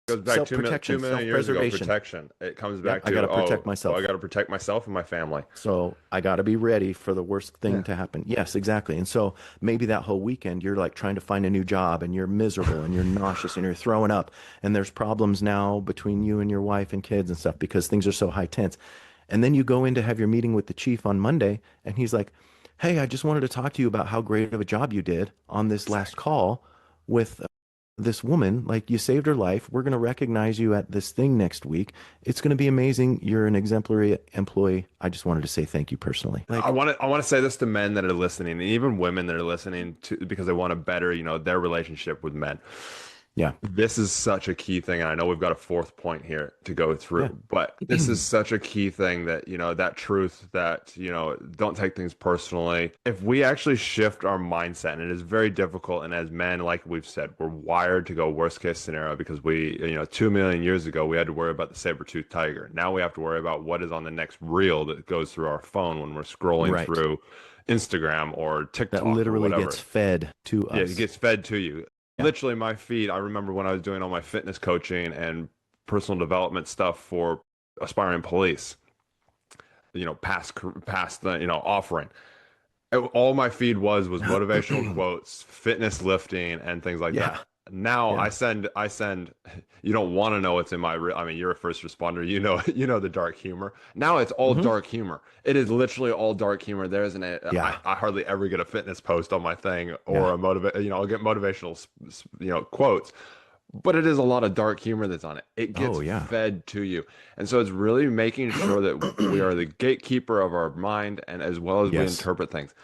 It goes back 2 self-protection, million years ago. self-preservation. Protection. It comes Yep, back I got to to protect I myself. got to protect myself and my family. So I got to be ready for the worst thing Yeah. to happen. Yes, exactly. And so maybe that whole weekend you're like trying to find a new job and you're miserable and you're nauseous and you're throwing up and there's problems now between you and your wife and kids and stuff because things are so high tense. And then you go in to have your meeting with the chief on Monday and he's like, "Hey, I just wanted to talk to you about how great of a job you did on this last Exactly. call with this woman, like you saved her life. We're going to recognize you at this thing next week. It's going to be amazing. You're an exemplary employee. I just wanted to say thank you personally. Like, I want to say this to men that are listening, and even women that are listening to because they want to better, their relationship with men. yeah, This is such a key thing, and I know we've got a fourth point here to go through, yeah, but this is such a key thing that, that truth that, don't take things personally. If we actually shift our mindset, and it is very difficult, and as men, like we've said, we're wired to go worst case scenario because 2 million years ago, we had to worry about the saber-toothed tiger. Now we have to worry about what is on the next reel that goes through our phone when we're scrolling right. through Instagram or That TikTok or literally whatever. gets fed to Yeah, it us. gets fed to you. Yeah. Literally, my feed. I remember when I was doing all my fitness coaching and personal development stuff for aspiring police. Past the offering. All my feed was motivational quotes, fitness lifting, and things like Yeah. that. Now Yeah. I send. You don't want to know what's in my. I mean, you're a first responder. You know the dark humor. Now it's all Hmm. dark humor. It is literally all dark humor. There isn't a. I, Yeah. I hardly ever get a fitness post on my thing or Yeah. a motivate. I'll get motivational, quotes, but it is a lot of dark humor that's on it. It gets Oh, yeah. fed to you. And so it's really making sure that we are the gatekeeper of our mind and as well as we Yes. interpret things.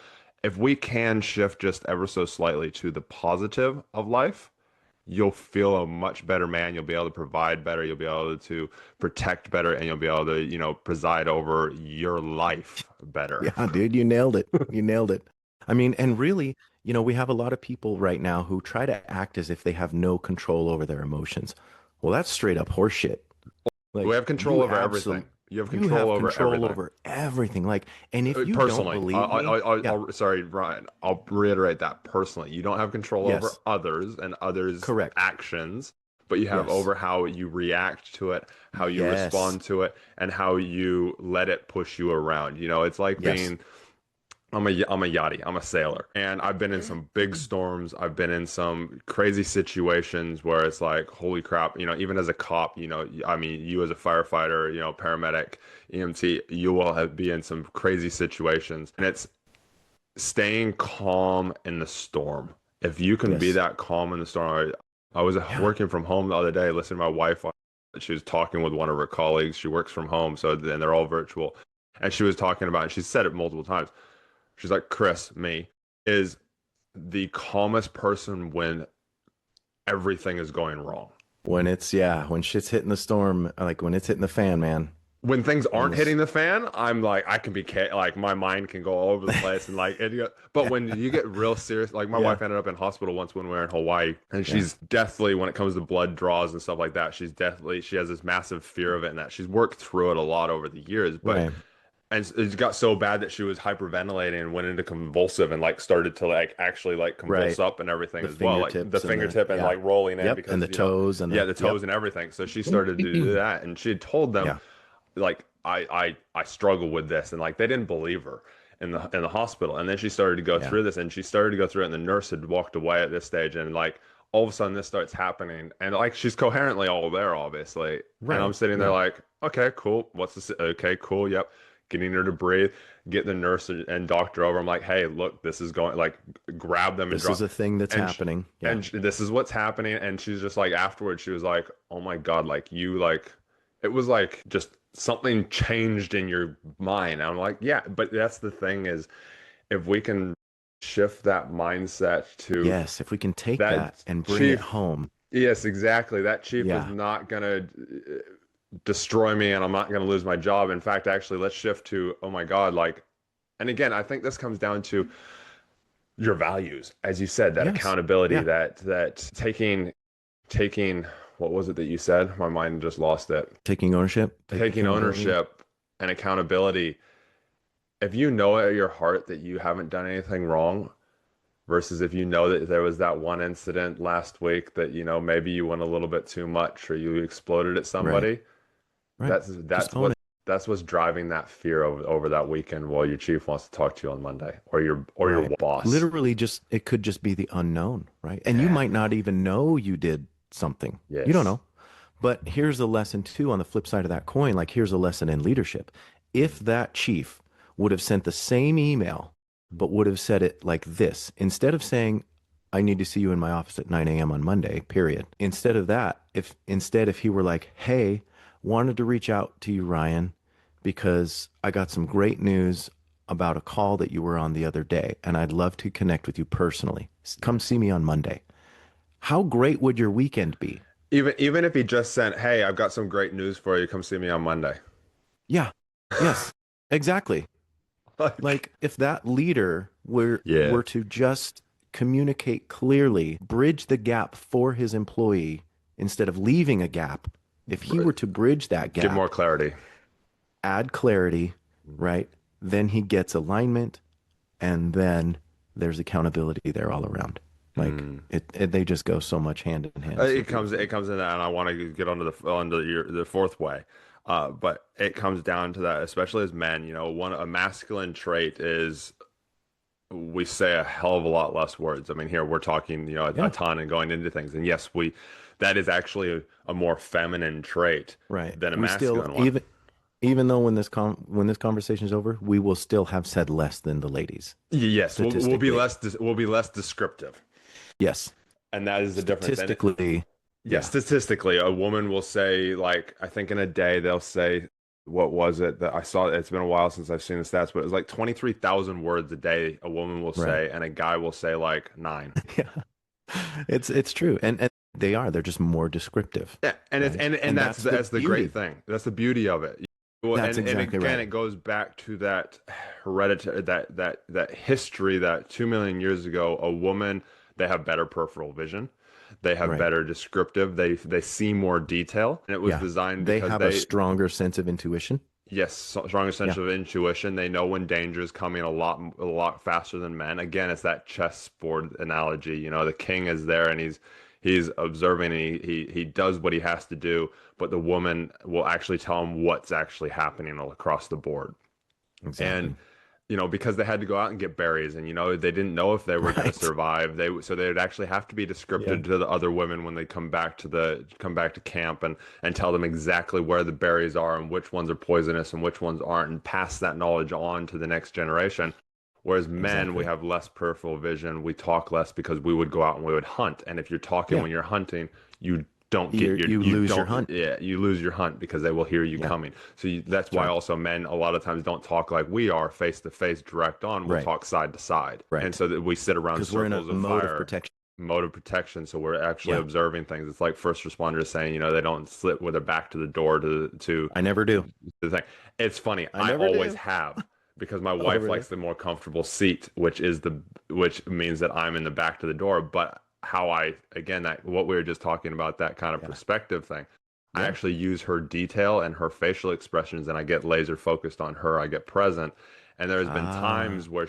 If we can shift just ever so slightly to the positive of life, you'll feel a much better man. You'll be able to provide better. You'll be able to protect better, and you'll be able to, preside over your life better. Yeah, dude, you nailed it. You nailed it. I mean, and really, we have a lot of people right now who try to act as if they have no control over their emotions. Well, that's straight up horseshit. We Like have control you over absolutely everything. You have you control have over control everything. over everything. Like, and if you don't Personally, believe me, yeah, sorry, Ryan. I'll reiterate that personally. You don't have control over yes, others and others' correct. actions, but you have Yes. over how you react to it, how you Yes. respond to it, and how you let it push you around. It's like Yes. being I'm a yachty. I'm a sailor, and I've been in some big storms. I've been in some crazy situations where it's like, holy crap! Even as a cop, I mean, you as a firefighter, paramedic, EMT, you will be in some crazy situations, and it's staying calm in the storm. If you can be Yes. that calm in the storm, I was Yeah. working from home the other day, listening to my wife. She was talking with one of her colleagues. She works from home, so then they're all virtual, and she was talking about. And she said it multiple times. She's like, Chris, me, is the calmest person when everything is going wrong. When it's yeah, when shit's hitting the storm, like when it's hitting the fan, man. When things When aren't this hitting the fan, I'm like, I can be like my mind can go all over the place and like, but yeah, when you get real serious, like my yeah, wife ended up in hospital once when we were in Hawaii, and yeah. she's deathly when it comes to blood draws and stuff like that, she has this massive fear of it, and that she's worked through it a lot over the years, but Right. and it got so bad that she was hyperventilating and went into convulsive and like started to like actually like convulse Right. up and everything The as well, like the fingertips and the fingertip and yeah. like rolling in Yep. And because the toes and yeah, the the toes yep. and everything. So she started to do that, and she had told them Yeah. like I struggle with this, and like they didn't believe her in the hospital, and then she started to go Yeah. through this, and she started to go through it, and the nurse had walked away at this stage, and like all of a sudden this starts happening, and like she's coherently all there obviously, and I'm Right. sitting there Yeah. like, okay, cool, what's this? Okay, cool, yep, getting her to breathe, get the nurse and doctor over. I'm like, hey, look, this is going, like, grab them and This is drop, a thing that's and happening. Yeah. and this is what's happening. And she's just like, afterwards, she was like, oh my God, like you, like, it was like just something changed in your mind. I'm like, yeah, but that's the thing is, if we can shift that mindset to Yes. If we can take that that and bring it chief, home. yes, exactly, that chief is Yeah. not gonna destroy me and I'm not going to lose my job. In fact, actually, let's shift to, oh my God, like, and again, I think this comes down to your values, as you said, that Yes. accountability, Yeah. that taking what was it that you said? My mind just lost it. Taking ownership, Taking accountability. ownership and accountability. If you know at your heart that you haven't done anything wrong, versus if you know that there was that one incident last week that, maybe you went a little bit too much or you exploded at Right. somebody, Right. That's Just that's own what it. that's what's driving that fear over that weekend while your chief wants to talk to you on Monday or your Right. boss. Literally just it could just be the unknown, right? And you Yeah. might not even know you did something. You don't Yes. know. But here's a lesson too on the flip side of that coin. Like here's a lesson in leadership. If that chief would have sent the same email, but would have said it like this, instead of saying, I need to see you in my office at 9 a.m. on Monday, period. Instead of that, if he were like, hey, wanted to reach out to you, Ryan, because I got some great news about a call that you were on the other day, and I'd love to connect with you personally. Come see me on Monday. How great would your weekend be? Even if he just sent, "Hey, I've got some great news for you. Come see me on Monday." Yeah. Yes. Exactly. Like, Like if that leader yeah, were to just communicate clearly, bridge the gap for his employee instead of leaving a gap, if he were to bridge that give more gap, clarity. add clarity, right? Then he gets alignment and then there's accountability there all around. Like Mm. they just go so much hand in hand so It beautifully. comes in that, and I want to get the fourth way, but it comes down to that, especially as men. A masculine trait is we say a hell of a lot less words. I mean, here we're talking, a Yeah, ton and going into things, and yes, that is actually a more feminine trait right. than a We still masculine one. even though when this conversation is over, we will still have said less than the ladies Yes, statistically. we'll be less descriptive, Yes. and that is the difference. And Statistically, yeah, yeah. statistically, a woman will say, like, I think in a day they'll say, what was it that I saw? It's been a while since I've seen the stats, but it was like 23,000 words a day a woman will Right. say, and a guy will say like nine. Yeah. It's true. And they're just more descriptive, Yeah, and it's right? and And that's that's the the great beauty. thing. That's the beauty of it. Well, That's and exactly again, right. it goes back to that hereditary, that history that 2 million years ago, a woman, they have better peripheral vision, they have Right. better descriptive, they see more detail, and it was Yeah. designed They because have a stronger sense of intuition. yes, stronger sense Yeah. of intuition. They know when danger is coming a lot faster than men. Again, it's that chessboard analogy. The king is there and he's observing and he does what he has to do, but the woman will actually tell him what's actually happening all across the board. And Exactly. because they had to go out and get berries, and they didn't know if they were going to Right. survive. So they would actually have to be Yeah. descriptive to the other women when they come back to camp, and tell them exactly where the berries are and which ones are poisonous and which ones aren't, and pass that knowledge on to the next generation. Whereas men, we Exactly. have less peripheral vision. We talk less because we would go out and we would hunt. And if you're talking Yeah. when you're hunting, you don't get You you lose your don't hunt. yeah, you lose your hunt because they will hear you Yeah. coming. So that's That's why right. also men a lot of times don't talk like we are face to face, direct on. We'll Right. talk side to side, and Right. so that we sit around Because we're in a circles of mode of fire, protection. mode of protection. So we're actually Yeah. observing things. It's like first responders saying, they don't sit with their back to the door to I never do. the thing. It's funny. I I never always do. have because my Oh, wife really? likes the more comfortable seat, which means that I'm in the back to the door. But how I again that what we were just talking about, that kind of Yeah. perspective thing. I Yeah. actually use her detail and her facial expressions, and I get laser focused on her. I get present. And there's been Ah. times where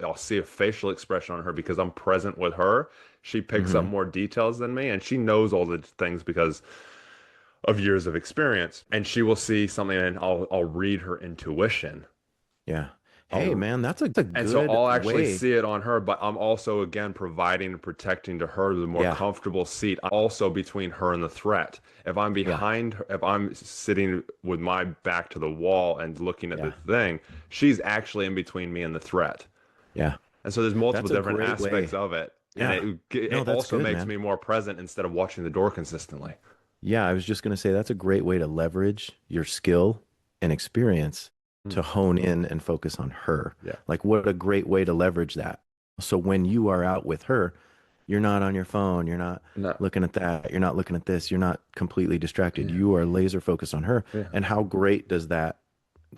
I'll see a facial expression on her because I'm present with her. She picks up Hmm. more details than me, and she knows all the things because of years of experience. And she will see something, and I'll read her intuition. Yeah. Hey, I'll man, that's a and so good I'll actually way. see it on her, but I'm also again providing and protecting to her the more Yeah. comfortable seat, also between her and the threat. If I'm Yeah. behind her, if I'm sitting with my back to the wall and looking at the Yeah. thing, she's actually in between me and the threat. Yeah. And so there's multiple That's a different great aspects way. of it. And Yeah. No, it that's also good, makes man. me more present instead of watching the door consistently. Yeah, I was just going to say that's a great way to leverage your skill and experience Hmm. to hone in and focus on her. Yeah. Like, what a great way to leverage that. So when you are out with her, you're not on your phone, you're not No. looking at that, you're not looking at this, you're not completely distracted. Yeah. You are laser focused on her. Yeah. And how great does that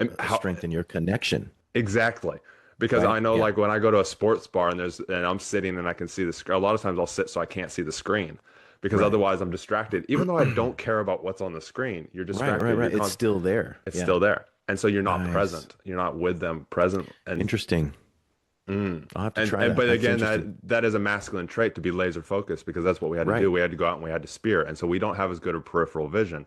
And how strengthen your connection, exactly. Because right? I know, Yeah. like when I go to a sports bar and I'm sitting and I can see the screen. A lot of times I'll sit so I can't see the screen because Right. otherwise I'm distracted. Even though I don't care about what's on the screen, you're Right, right, distracted. right. It's still there. It's Yeah. still there, and so you're not Nice. present. You're not with them present. And Interesting. mm. I'll have to try and that. but That's again, interesting. that is a masculine trait to be laser focused because that's what we had to Right, do. We had to go out and we had to spear, and so we don't have as good a peripheral vision.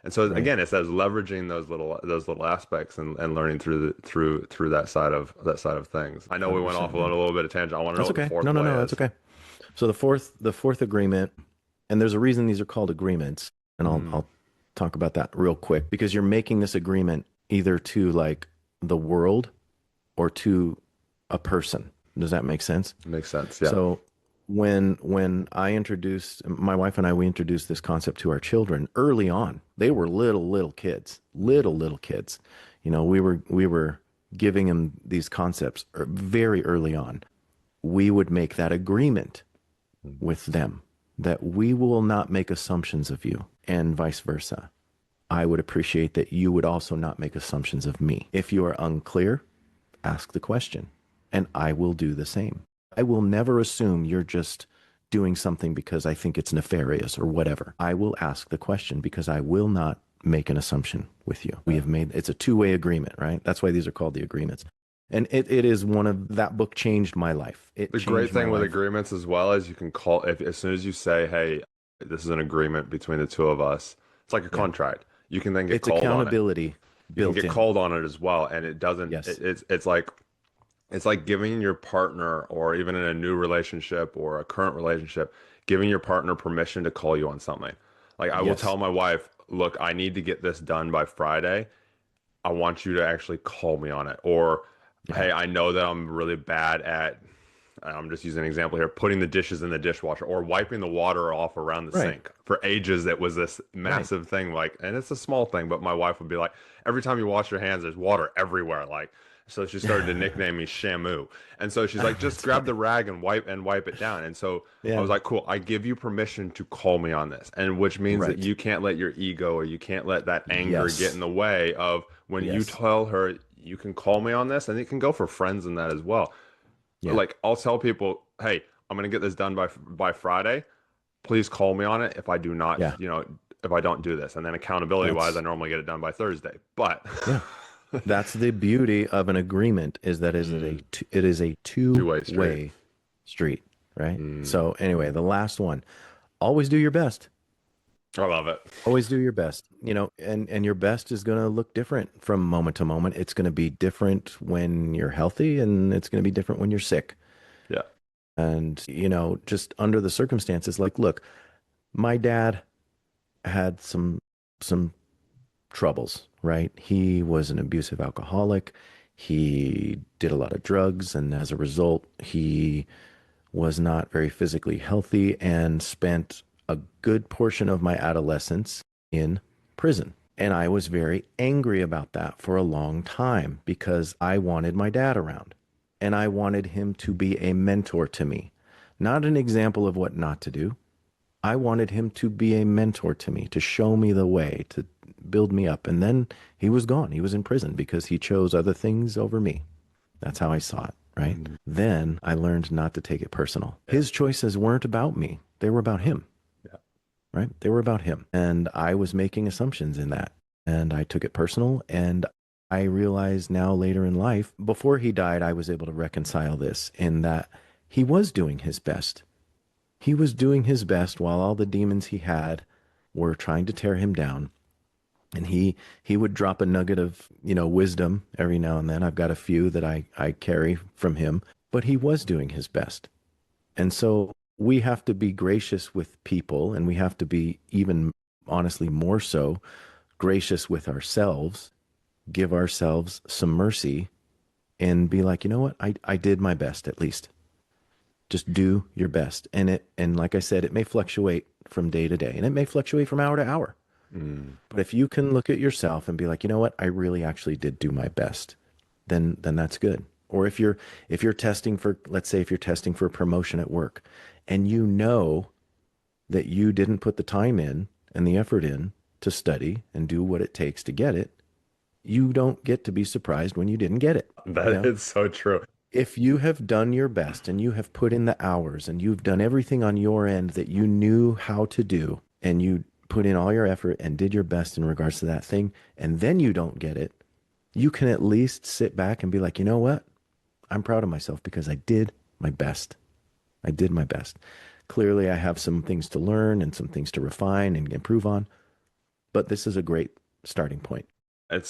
And so right. again, it says leveraging those little aspects and learning through that side of things. I know we went off 100%, on man. a little bit of tangent. I want to know That's what the okay. fourth No, no, way no, that's is. okay. So the fourth agreement, and there's a reason these are called agreements, and I'll Mm. I'll talk about that real quick because you're making this agreement either to like the world or to a person. Does that make sense? Makes sense. Yeah. So when I introduced my wife and I, we introduced this concept to our children early on. They were little kids, little kids. We were giving them these concepts very early on. We would make that agreement with them that we will not make assumptions of you and vice versa. I would appreciate that you would also not make assumptions of me. If you are unclear, ask the question, and I will do the same. I will never assume you're just doing something because I think it's nefarious or whatever. I will ask the question because I will not make an assumption with you. We have made it's a two-way agreement, right? That's why these are called the agreements. And it is one of that book changed my life. It The great changed my thing with life. agreements as well is you can call if as soon as you say, "Hey, this is an agreement between the two of us." It's like a Yeah. contract. You can then get It's called on it. accountability You can built get in. called on it as well, and it doesn't. Yes. It's like giving your partner, or even in a new relationship or a current relationship, giving your partner permission to call you on something. Like I will Yes. tell my wife, "Look, I need to get this done by Friday. I want you to actually call me on it." Or, Yeah. "Hey, I know that I'm really bad at," I'm just using an example here, putting the dishes in the dishwasher or wiping the water off around the Right. sink. For ages, it was this Right. massive thing. Like, and it's a small thing, but my wife would be like, every time you wash your hands, there's water everywhere. Like, so she started to nickname me Shamu. And so she's like, just That's grab funny. the rag and wipe it down. And so I Yeah. was like, cool, I give you permission to call me on this. And which means that Right. you can't let your ego or you can't let that anger get in Yes. the way of when you Yes. tell her you can call me on this, and it can go for friends in that as well. Yeah. Like I'll tell people, "Hey, I'm gonna get this done by Friday. Please call me on it if I do not, Yeah. if I don't do this." And then accountability wise, I That's normally get it done by Thursday. But yeah. That's the beauty of an agreement is that mm, it is a two-way street. two-way street, right? Mm, So anyway, the last one, always do your best. I love it. Always do your best. And your best is going to look different from moment to moment. It's going to be different when you're healthy and it's going to be different when you're sick. Yeah. And just under the circumstances, like, look, my dad had some troubles, right? He was an abusive alcoholic. He did a lot of drugs, and as a result, he was not very physically healthy and spent a good portion of my adolescence in prison. And I was very angry about that for a long time because I wanted my dad around and I wanted him to be a mentor to me, not an example of what not to do. I wanted him to be a mentor to me, to show me the way, to build me up. And then he was gone. He was in prison because he chose other things over me. That's how I saw it, right? Mm, Then I learned not to take it personal. yeah. His choices weren't about me, they were about him, Yeah. right? They were about him. And I was making assumptions in that. And I took it personal. And I realized now later in life, before he died, I was able to reconcile this in that he was doing his best. He was doing his best while all the demons he had were trying to tear him down. And he would drop a nugget of, wisdom every now and then. I've got a few that I carry from him, but he was doing his best. And so we have to be gracious with people, and we have to be even honestly more so gracious with ourselves, give ourselves some mercy and be like, you know what? I did my best at least. Just do your best. And like I said, it may fluctuate from day to day and it may fluctuate from hour to hour. Mm, But if you can look at yourself and be like, you know what, I really actually did do my best, then that's good. Or if you're testing for, let's say if you're testing for a promotion at work and you know that you didn't put the time in and the effort in to study and do what it takes to get it, you don't get to be surprised when you didn't get it. You that know, is so true. if you have done your best and you have put in the hours and you've done everything on your end that you knew how to do and you put in all your effort and did your best in regards to that thing, and then you don't get it, you can at least sit back and be like, you know what? I'm proud of myself because I did my best. I did my best. Clearly, I have some things to learn and some things to refine and improve on, but this is a great starting point. It's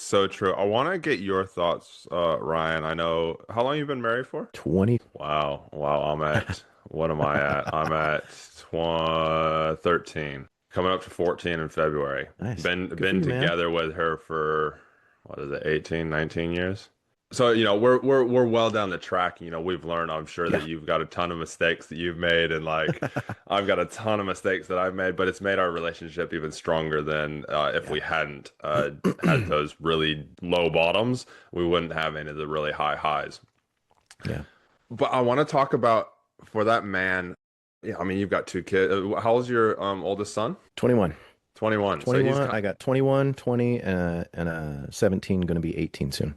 so true. I want to get your thoughts, Ryan. I know how long you've been married for? 20. Wow. Wow. What am I at? I'm at 13, coming up to 14 in February. Nice. Been Good for been you, man. together with her for what is it, 18, 19 years? So, we're well down the track. We've learned, I'm sure, that Yeah. you've got a ton of mistakes that you've made, and like I've got a ton of mistakes that I've made, but it's made our relationship even stronger than if Yeah. we hadn't had those really low bottoms, we wouldn't have any of the really high highs. Yeah. But I want to talk about for that man. Yeah, I mean, you've got two kids. How old's your oldest son? 21. 21. So he's 21. kind I got 21, 20, and 17, going to be 18 soon.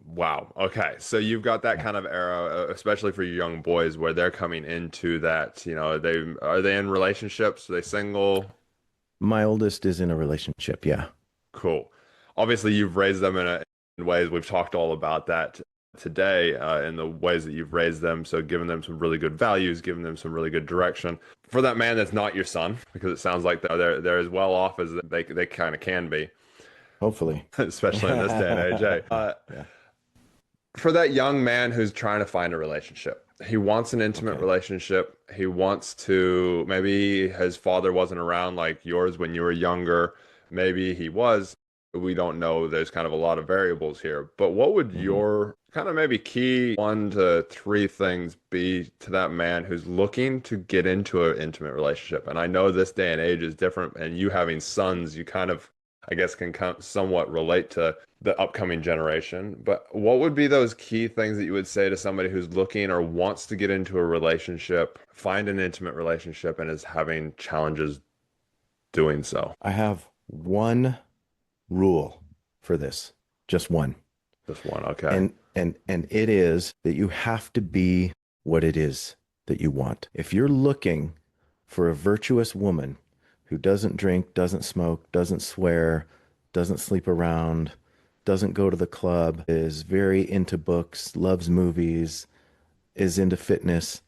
wow. Okay. So you've got that Yeah. kind of era, especially for your young boys, where they're coming into that, are they in relationships? Are they single? My oldest is in a relationship. Yeah. Cool. Obviously, you've raised them in ways we've talked all about that today, in the ways that you've raised them. So giving them some really good values, giving them some really good direction. For that man that's not your son, because it sounds like they're as well off as they kind of can be, Hopefully. especially in this day and age. Eh? Yeah. For that young man who's trying to find a relationship, he wants an intimate Okay. relationship. He wants to, maybe his father wasn't around like yours when you were younger. Maybe he was. We don't know. There's kind of a lot of variables here. But what would Hmm. your kind of maybe key 1 to 3 things be to that man who's looking to get into an intimate relationship? And I know this day and age is different, and you having sons, you kind of, I guess, can somewhat relate to the upcoming generation. But what would be those key things that you would say to somebody who's looking or wants to get into a relationship, find an intimate relationship, and is having challenges doing so? I have one rule for this, just one. Just one. Okay. And it is that you have to be what it is that you want. If you're looking for a virtuous woman who doesn't drink, doesn't smoke, doesn't swear, doesn't sleep around, doesn't go to the club, is very into books, loves movies, is into fitness,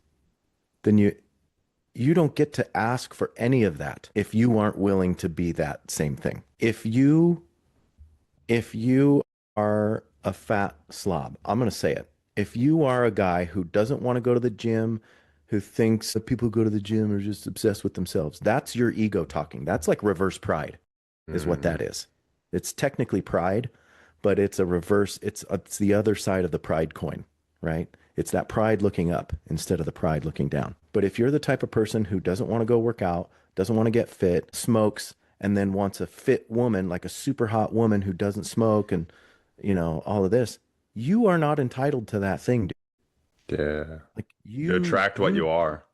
then you don't get to ask for any of that if you aren't willing to be that same thing. If you are a fat slob, I'm going to say it. If you are a guy who doesn't want to go to the gym, who thinks that people who go to the gym are just obsessed with themselves, that's your ego talking. That's like reverse pride, is what Mm, that is. It's technically pride, but it's a reverse, it's the other side of the pride coin, right? It's that pride looking up instead of the pride looking down. But if you're the type of person who doesn't want to go work out, doesn't want to get fit, smokes, and then wants a fit woman, like a super hot woman who doesn't smoke and, all of this, you are not entitled to that thing, dude. yeah. Like You you, attract what you, you are.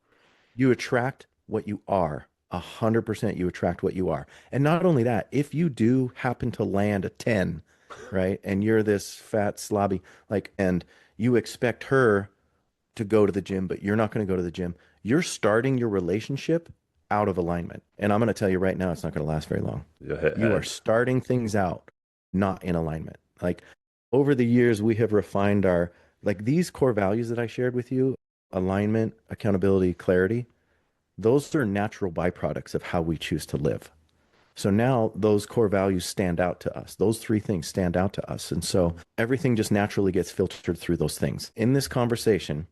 you attract what you are. 100% you attract what you are. And not only that, if you do happen to land a 10, right, and you're this fat slobby, like, and you expect her to go to the gym, but you're not going to go to the gym, you're starting your relationship out of alignment. And I'm going to tell you right now, it's not going to last very long. You hit You are heads. starting things out not in alignment. Like over the years, we have refined like these core values that I shared with you, alignment, accountability, clarity. Those are natural byproducts of how we choose to live. So now those core values stand out to us. Those three things stand out to us. And so everything just naturally gets filtered through those things. In this conversation,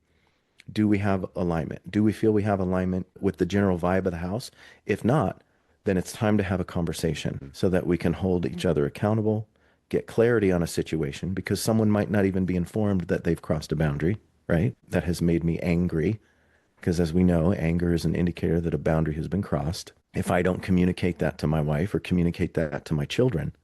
do we have alignment? Do we feel we have alignment with the general vibe of the house? If not, then it's time to have a conversation so that we can hold each other accountable, get clarity on a situation because someone might not even be informed that they've crossed a boundary, right? That has made me angry because as we know, anger is an indicator that a boundary has been crossed. If I don't communicate that to my wife or communicate that to my children,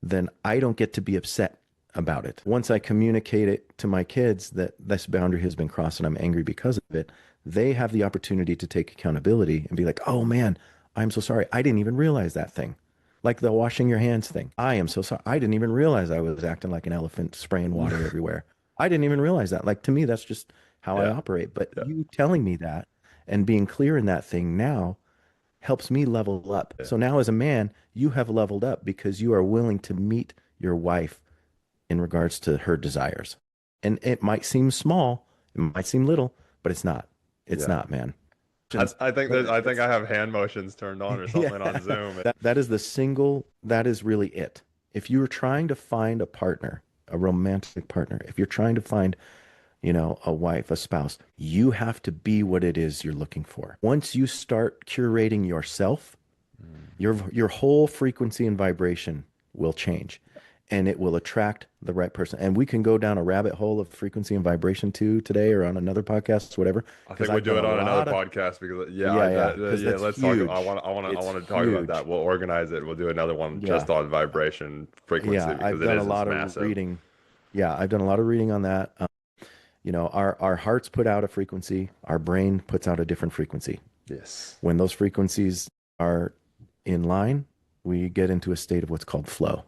then I don't get to be upset about it. Once I communicate it to my kids that this boundary has been crossed and I'm angry because of it, they have the opportunity to take accountability and be like, oh man, I'm so sorry. I didn't even realize that thing. Like the washing your hands thing. I am so sorry. I didn't even realize I was acting like an elephant spraying water everywhere. I didn't even realize that. Like to me, that's just how I Yeah. operate. But Yeah. you telling me that and being clear in that thing now helps me level up. Yeah. So now as a man, you have leveled up because you are willing to meet your wife in regards to her desires. And it might seem small, it might seem little, but it's not. It's Yeah. not, man. I think I have hand motions turned on or Yeah. something on Zoom. That is really it. If you're trying to find a partner, a romantic partner, if you're trying to find, a wife, a spouse, you have to be what it is you're looking for. Once you start curating yourself, Mm. your whole frequency and vibration will change. and it will attract the right person. And we can go down a rabbit hole of frequency and vibration too today or on another podcast, whatever, I because think we I've done do it a on another lot of, podcast because because yeah, that's let's talk. huge. I It's want to talk about that. huge. We'll organize it. We'll do another one Yeah. just on vibration frequency Yeah. because I've it done a is, it's lot of massive. reading. Yeah. I've done a lot of reading on that. Our hearts put out a frequency, our brain puts out a different frequency. Yes. When those frequencies are in line, we get into a state of what's called flow,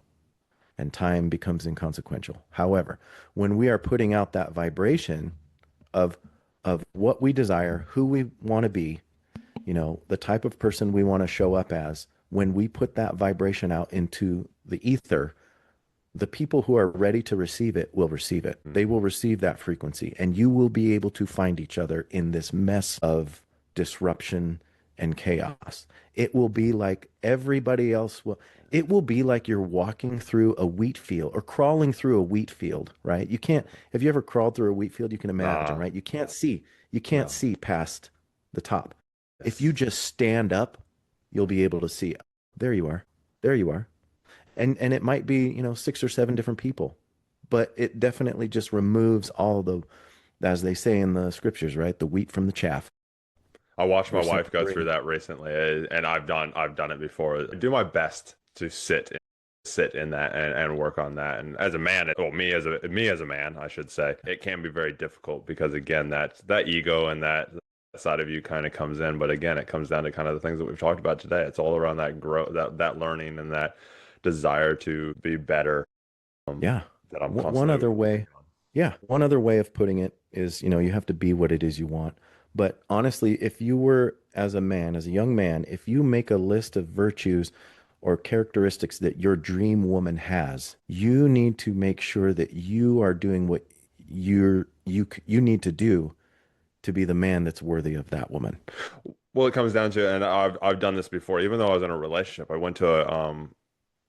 and time becomes inconsequential. However, when we are putting out that vibration of what we desire, who we want to be, the type of person we want to show up as, when we put that vibration out into the ether, the people who are ready to receive it will receive it. They will receive that frequency, and you will be able to find each other in this mess of disruption and chaos. It will be like everybody else will. It will be like you're walking through a wheat field or crawling through a wheat field, right? You can't, have you ever crawled through a wheat field? You can imagine, Nah, right? You can't no. see past the top. If you Yes. just stand up, you'll be able to see. There you are. There you are. And it might be, 6 or 7 different people, but it definitely just removes all the, as they say in the scriptures, right? The wheat from the chaff. I watched my We're wife go through separating. that recently, and I've done it before. I do my best to sit in that and work on that. And as a man, well, me as a man, I should say, it can be very difficult because again, that ego and that side of you kind of comes in. But again, it comes down to kind of the things that we've talked about today. It's all around that growth, that learning, and that desire to be better. Um, Yeah. that I'm One constantly other way, working on. yeah, one other way of putting it is, you have to be what it is you want. But honestly, if you were as a man, as a young man, if you make a list of virtues or characteristics that your dream woman has, you need to make sure that you are doing what you need to do to be the man that's worthy of that woman. Well, it comes down to, and I've done this before. Even though I was in a relationship, I went to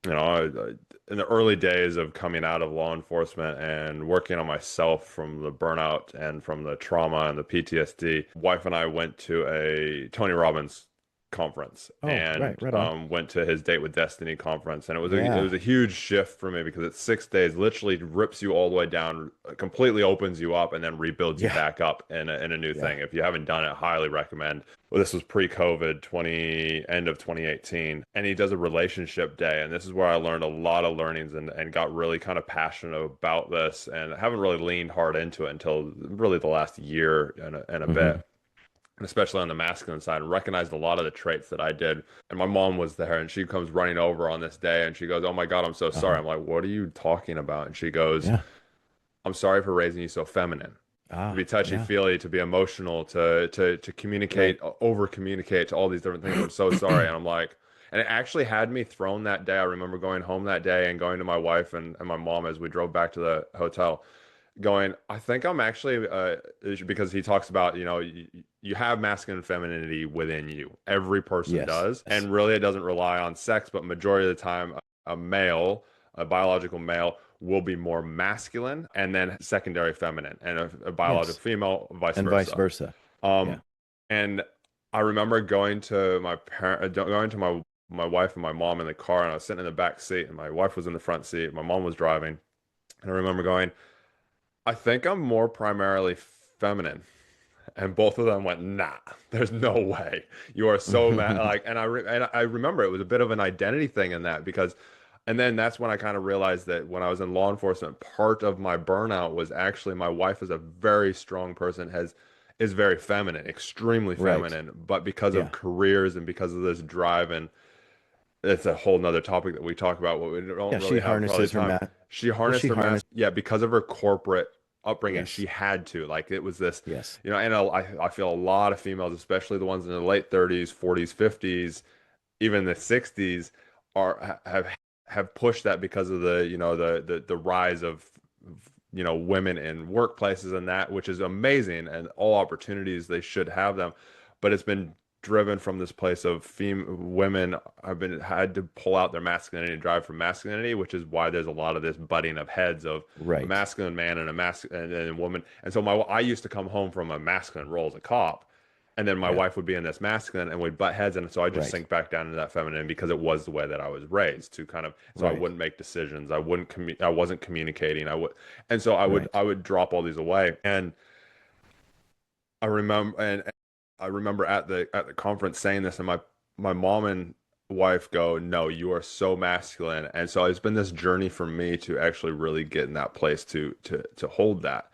you know, in the early days of coming out of law enforcement and working on myself from the burnout and from the trauma and the PTSD, wife and I went to a Tony Robbins conference Oh, right, and right on. went to his Date with Destiny conference, and it Yeah, was a huge shift for me because it's 6 days, literally rips you all the way down, completely opens you up, and then rebuilds you yeah, back up in a new yeah. thing. If you haven't done it, highly recommend. Well, this was pre-COVID, end of 2018, and he does a relationship day, and this is where I learned a lot of learnings and got really kind of passionate about this, and I haven't really leaned hard into it until really the last year and a Hmm. bit, and especially on the masculine side, and recognized a lot of the traits that I did. And my mom was there, and she comes running over on this day, and she goes, "Oh my God, I'm so sorry." Uh-huh. I'm like, "What are you talking about?" And she goes, Yeah. "I'm sorry for raising you so feminine." To be Ah, touchy yeah. feely, to be emotional, to Right. communicate, over communicate to all these different things. I'm so sorry. And I'm like, and it actually had me thrown that day. I remember going home that day and going to my wife and my mom as we drove back to the hotel, going, I think I'm actually, because he talks about, you have masculine and femininity within you. Every person Yes. does. Yes. And really, it doesn't rely on sex, but majority of the time, a male, a biological male, will be more masculine and then secondary feminine, and a biological Yes. female, vice And vice versa. versa. Yeah. Um, and I remember going to my wife and my mom in the car, and I was sitting in the back seat, and my wife was in the front seat. My mom was driving, and I remember going, I think I'm more primarily feminine. And both of them went, nah, there's no way. You are so mad. Like, and I remember it was a bit of an identity thing in that because, and then that's when I kind of realized that when I was in law enforcement, part of my burnout was actually my wife is a very strong person, is very feminine, extremely Right. feminine, but because of Yeah. careers and because of this drive, and it's a whole nother topic that we talk about, what we don't Yeah. really She have probably harnesses her time. mat. She Well, harnessed she her mask, harnessed. yeah, because of her corporate upbringing. Yes. She had to, like, it was this, Yes. and I feel a lot of females, especially the ones in the late 30s, 40s, 50s, even the 60s, have pushed that because of the, the rise of, women in workplaces and that, which is amazing, and all opportunities, they should have them, but it's been driven from this place of women have been had to pull out their masculinity and drive from masculinity, which is why there's a lot of this butting of heads of a Right. masculine man and a masculine and a woman. And so I used to come home from a masculine role as a cop, And then my Yeah. wife would be in this masculine and we'd butt heads. And so I just Right. sink back down into that feminine because it was the way that I was raised to kind of, so I Right. wouldn't make decisions. I wasn't communicating. And so Right. I would drop all these away. And and I remember at the conference saying this, and my mom and wife go, "No, you are so masculine." And so it's been this journey for me to actually really get in that place to hold that.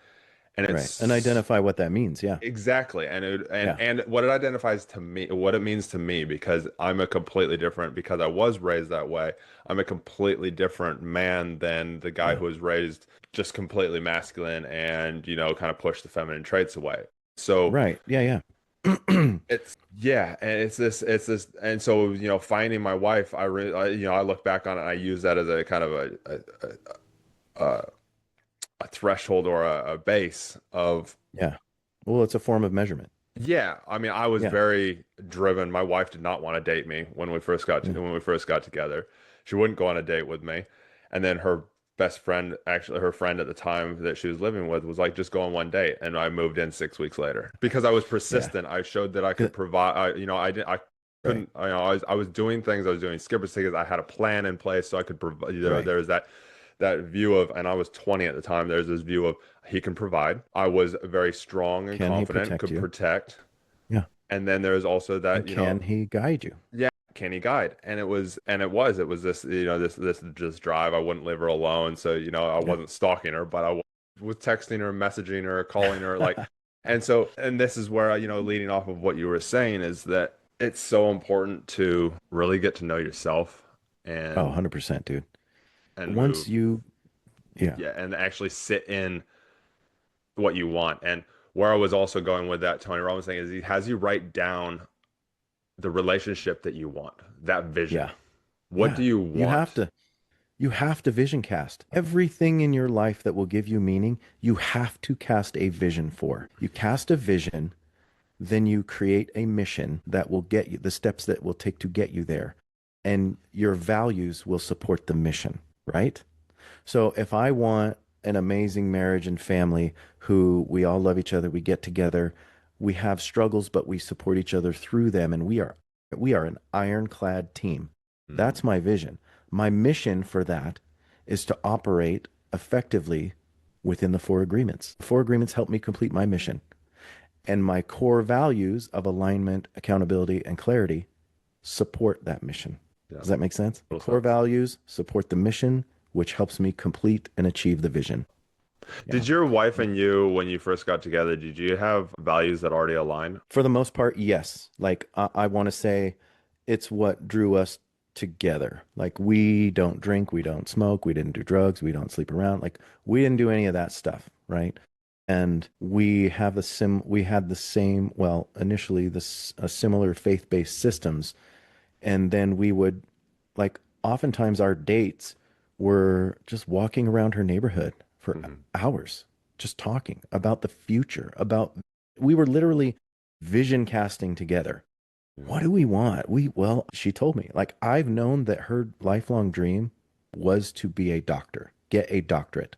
And Right. And it's identify what that means. Yeah. exactly, Yeah. and what it identifies to me, what it means to me, because I'm a completely different, because I was raised that way. I'm a completely different man than the guy Yeah. who was raised just completely masculine and, kind of push the feminine traits away. So Right. Yeah. Yeah. yeah, and it's this, and so, finding my wife, I really, I look back on it, and I use that as a kind of a, a threshold or a base of. Yeah. Well, it's a form of measurement. Yeah, I mean, I was Yeah. very driven. My wife did not want to date me Yeah. when we first got together. She wouldn't go on a date with me. And then her best friend, actually her friend at the time that she was living with, was like, just go on one date. And I moved in 6 weeks later because I was Yeah. persistent. I showed that I could Good. provide. I Right. couldn't. I was doing things. I was doing skipper's tickets. I had a plan in place so I could provide. Right. There was that view of, and I was 20 at the time. There's this view of he can provide. I was very strong and Can he confident, protect could you? protect. Yeah. And then there's also And that, can he guide you? yeah, can he guide? And it was this, this just drive. I wouldn't leave her alone. So, I Yeah. wasn't stalking her, but was texting her, messaging her, calling her, like, and so, and this is where, leading off of what you were saying is that it's so important to really get to know yourself Oh, and 100%, dude. move, Once you, yeah. yeah, and actually sit in what you want. And where I was also going with that, Tony Robbins thing, is he has you write down the relationship that you want, that vision. Yeah. What do Yeah. you You have want? to you have to vision cast. Everything in your life that will give you meaning, you have to cast a vision for. You cast a vision, then you create a mission that will get you the steps that will take to get you there. And your values will support the mission, right? So if I want an amazing marriage and family who we all love each other, we get together, we have struggles, but we support each other through them, and we are an ironclad team. Mm, That's my vision. My mission for that is to operate effectively within the four agreements. The four agreements help me complete my mission. And my core values of alignment, accountability, and clarity support that mission. yeah, Does that make sense? The total core sense. values support the mission, which helps me complete and achieve the vision. Yeah. Did your wife and you, when you first got together, did you have values that already align? For the most part, yes. Like I want to say it's what drew us together. Like we don't drink, we don't smoke, we didn't do drugs, we don't sleep around. Like we didn't do any of that stuff, right? And we had the same, well, initially this similar faith-based systems. And then we would like oftentimes our dates were just walking around her neighborhood for Hmm. hours, just talking about the future, about we were literally vision casting together. What do we want? Well, she told me, like, I've known that her lifelong dream was to be a doctor, get a doctorate.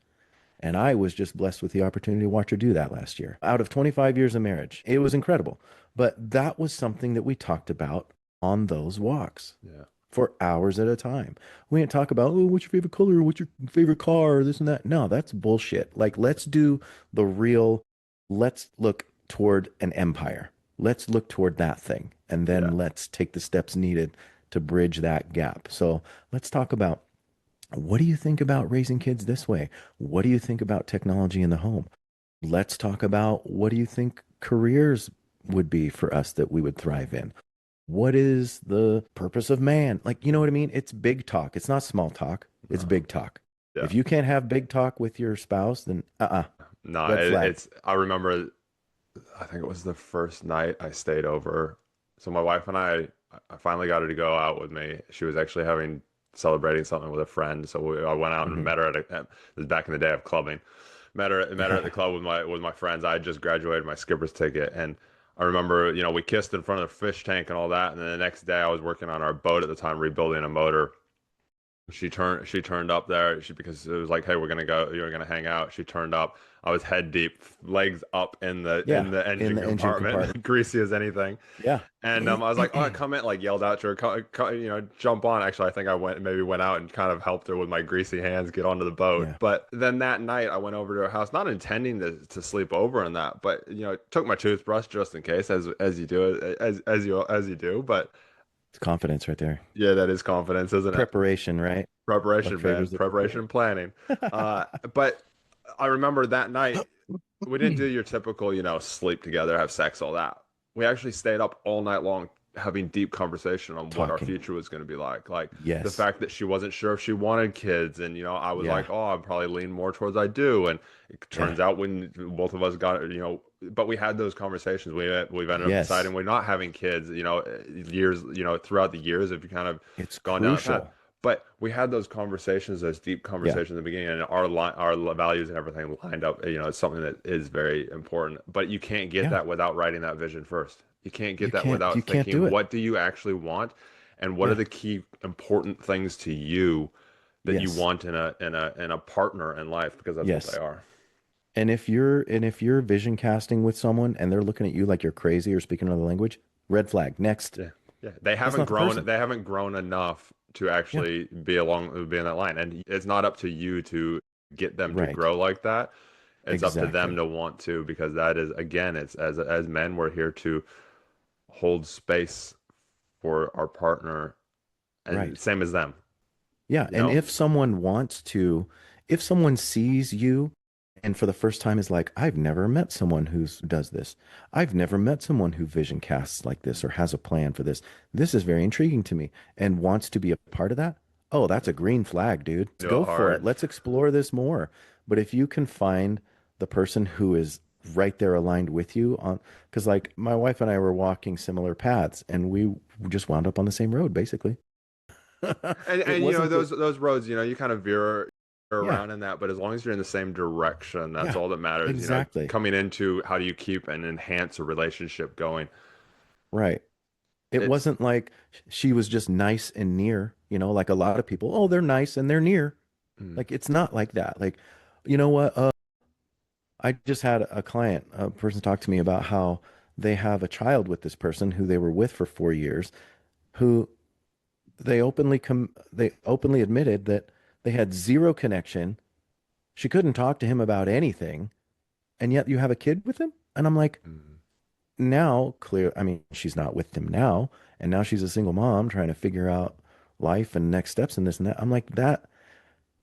And I was just blessed with the opportunity to watch her do that last year. Out of 25 years of marriage, it was incredible. But that was something that we talked about on those walks Yeah. for hours at a time. We didn't talk about, oh, what's your favorite color? What's your favorite car? This and that. No, that's bullshit. Like, let's do the real, let's look toward an empire. Let's look toward that thing. And Yeah. then let's take the steps needed to bridge that gap. So let's talk about what do you think about raising kids this way? What do you think about technology in the home? Let's talk about what do you think careers would be for us that we would thrive in? What is the purpose of man? Like, you know what I mean? It's big talk. It's not small talk. It's No. big talk. Yeah. If you can't have big talk with your spouse, then No, red flag. I remember, I think it was the first night I stayed over. So my wife and I finally got her to go out with me. She was actually celebrating something with a friend. So I went out and Hmm. met her this was back in the day of clubbing. Met her at the club with my friends. I had just graduated my skipper's ticket, and I remember, we kissed in front of the fish tank and all that. And then the next day I was working on our boat at the time, rebuilding a motor. She turned up there because it was like, hey, we're gonna go, you're gonna hang out. She turned up. I was head deep, legs up in the Yeah, in engine the engine compartment. compartment, greasy as anything. Yeah. And I was like, oh, come in, like yelled out to her, jump on. Actually, I think I went out and kind of helped her with my greasy hands get onto the boat. Yeah. But then that night, I went over to her house, not intending to sleep over in that, but took my toothbrush just in case, as you do it, as you do. But It's confidence right there. yeah, that is confidence, isn't it? Preparation, right? Luck Preparation, man. favors the Preparation prepared. and planning. But I remember that night we didn't do your typical, sleep together, have sex, all that. We actually stayed up all night long having deep conversation on what our Talking. future was going to be like. Like the Yes. fact that she wasn't sure if she wanted kids, and I was Yeah. like, oh, I'm probably leaning more towards I do. And it Yeah. turns out when both of us got, but we had those conversations. We've ended up Yes. deciding we're not having kids, years, throughout the years, if you kind of It's gone down that path. crucial. But we had those conversations, those deep Yeah. conversations in the beginning, and our values and everything lined up. It's something that is very important. But you can't get Yeah. that without writing that vision first. You can't get You that can't without you can't do thinking, it. what do you actually want, and what are Yeah. the key important things to you that you Yes. want in a partner in life, because that's what they Yes. are. And if you're vision casting with someone and they're looking at you like you're crazy or speaking another language, red flag. Next. Yeah, yeah. They That's haven't not the grown. person. They haven't grown enough to Yeah. actually be in that line, and it's not up to you to get them to Right. grow like that. It's up to them Exactly. to want to, because that is, again, it's as men, we're here to hold space for our partner, and Right. same as them, Yeah, you and know? if someone sees you and for the first time is like, I've never met someone who does this. I've never met someone who vision casts like this or has a plan for this. This is very intriguing to me and wants to be a part of that. Oh, that's a green flag, dude. Let's Do it go for it. hard. Let's explore this more. But if you can find the person who is right there aligned with you on, because like my wife and I were walking similar paths and we just wound up on the same road, basically. And It and wasn't the, those roads, you kind of veer yeah. around in that, but as long as you're in the same direction, that's Yeah, all that matters. exactly. Coming into, how do you keep and enhance a relationship going? Right. It It's wasn't like she was just nice and near, like a lot of people, oh, they're nice and they're near. mm, Like it's not like that. Like, you know what? I just had a client, a person talk to me about how they have a child with this person who they were with for 4 years, who they openly admitted that they had zero connection. She couldn't talk to him about anything, and yet you have a kid with him? And I'm like, mm, now clear, I mean, she's not with him now, and now she's a single mom trying to figure out life and next steps and this and that. I'm like, that,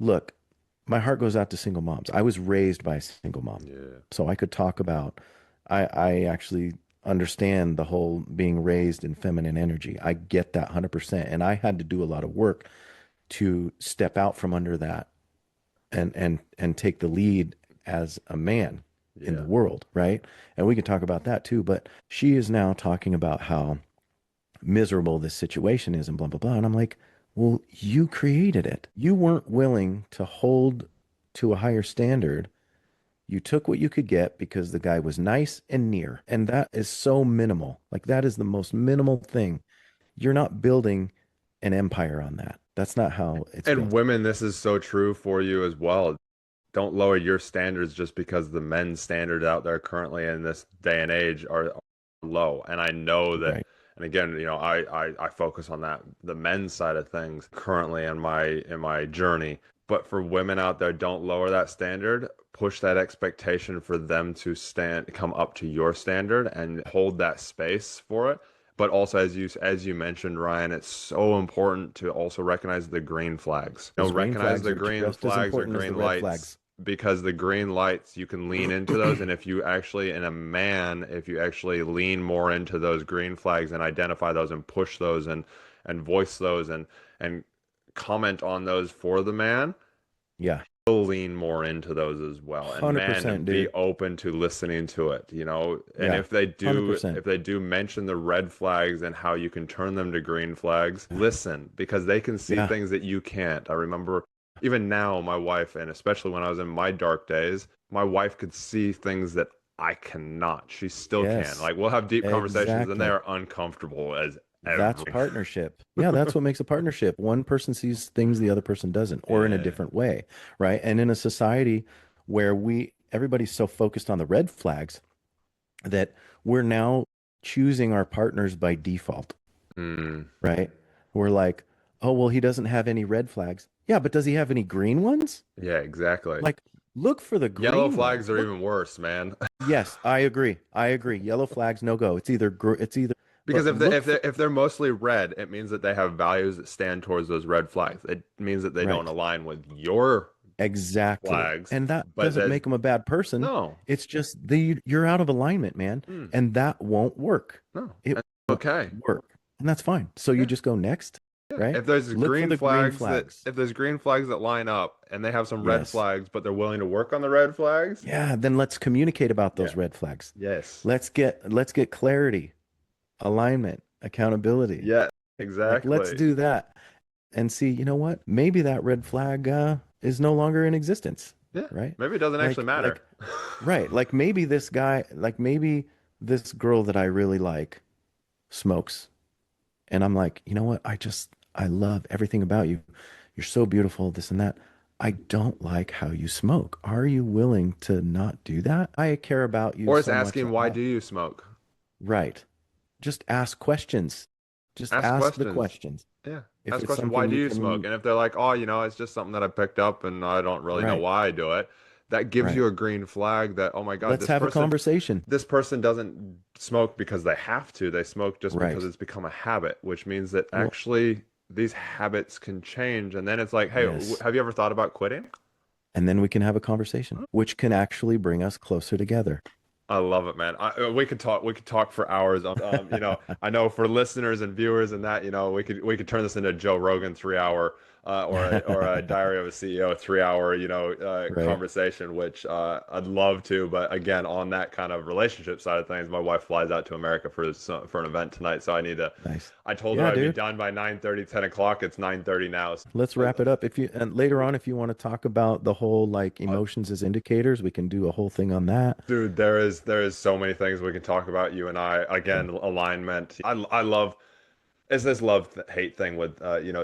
look, my heart goes out to single moms. I was raised by a single mom, yeah, so I could talk about, I actually understand the whole being raised in feminine energy. I get that 100%, and I had to do a lot of work to step out from under that and take the lead as a man in the yeah, world, right? And we can talk about that too, but she is now talking about how miserable this situation is and blah blah blah. And I'm like, well, you created it. You weren't willing to hold to a higher standard. You took what you could get because the guy was nice and near. And that is so minimal. Like that is the most minimal thing. You're not building an empire on that. That's not how it's and built. women, this is so true for you as well. Don't lower your standards just because the men's standards out there currently in this day and age are low. And I know that, Right. and again, I focus on that, the men's side of things currently in my journey. But for women out there, don't lower that standard. Push that expectation for them to come up to your standard and hold that space for it. But also, as you mentioned, Ryan, it's so important to also recognize the green flags. Those green Recognize flags the are green just as flags or important as the green red lights, flags. because the green lights, you can lean into those. And if you actually, in a man, if you actually lean more into those green flags and identify those and push those and voice those and comment on those for the man, Yeah. will lean more into those as well. And man, 100%, be dude. open to listening to it, and Yeah. if they do 100%. if they do mention the red flags and how you can turn them to green flags, listen, because they can see Yeah. things that you can't. I remember even now, my wife, and especially when I was in my dark days, my wife could see things that I cannot. She still can. Yes. Like, we'll have deep conversations and they Exactly. are uncomfortable as That's everything. partnership. Yeah, that's what makes a partnership. One person sees things the other person doesn't, or in a Yeah. different way, right? And in a society where everybody's so focused on the red flags that we're now choosing our partners by default, Mm, right? We're like, oh, well, he doesn't have any red flags. Yeah, but does he have any green ones? yeah, exactly. Like, look for the Yellow green ones. flags are Look. even worse, man. Yes, I agree. I agree. Yellow flags, no go. It's either, Because but look for, if they're mostly red, it means that they have values that stand towards those red flags. It means that they don't right. align with your Exactly. flags, And that but doesn't that make him a bad person. no, It's just you're out of alignment, man. mm, And that won't work. no, It that's won't okay. work. And that's fine. So you Yeah, just go next, yeah. right? If there's Look for green the green flags that flags. if there's green flags that line up and they have some red Yes. flags, but they're willing to work on the red flags, Yeah, then let's communicate about yeah, those red flags. yes, Let's get clarity, alignment, accountability. yeah, Like let's exactly. do that and see, you know what? Maybe that red flag is no longer in existence, Yeah, right? maybe it doesn't actually Like matter. right, like maybe this guy, like maybe this girl that I really like smokes. And I'm like, you know what? I love everything about you. You're so beautiful, this and that. I don't like how you smoke. Are you willing to not do that? I care about you Or it's so much asking, that why do you smoke? right. Just ask questions. Just Ask ask the questions. questions. Yeah. If Ask it's question, why something do you you smoke? can, And if they're like, oh, it's just something that I picked up and I don't really know right, why I do it, that gives right. you a green flag that, oh my God, Let's have a conversation. this person doesn't smoke because they have to. They smoke just because Right. it's become a habit, which means that Well, actually these habits can change. And then it's like, hey, yes. have you ever thought about quitting? And then we can have a conversation, which can actually bring us closer together. I love it, man. We could talk for hours on, I know for listeners and viewers and that, we could turn this into a Joe Rogan 3 hour, or a Diary of a CEO 3 hour, Right. conversation, which, I'd love to. But again, on that kind of relationship side of things, my wife flies out to America for an event tonight. So Nice. I told her Yeah, I'd be dude. done by 9:30, 10 o'clock. It's 9:30 now. Let's So, wrap it up. If you and later on, if you want to talk about the whole like uh, emotions as indicators, we can do a whole thing on that. dude, there is so many things we can talk about. You and I, again, Yeah. alignment. I love it's this love hate thing with,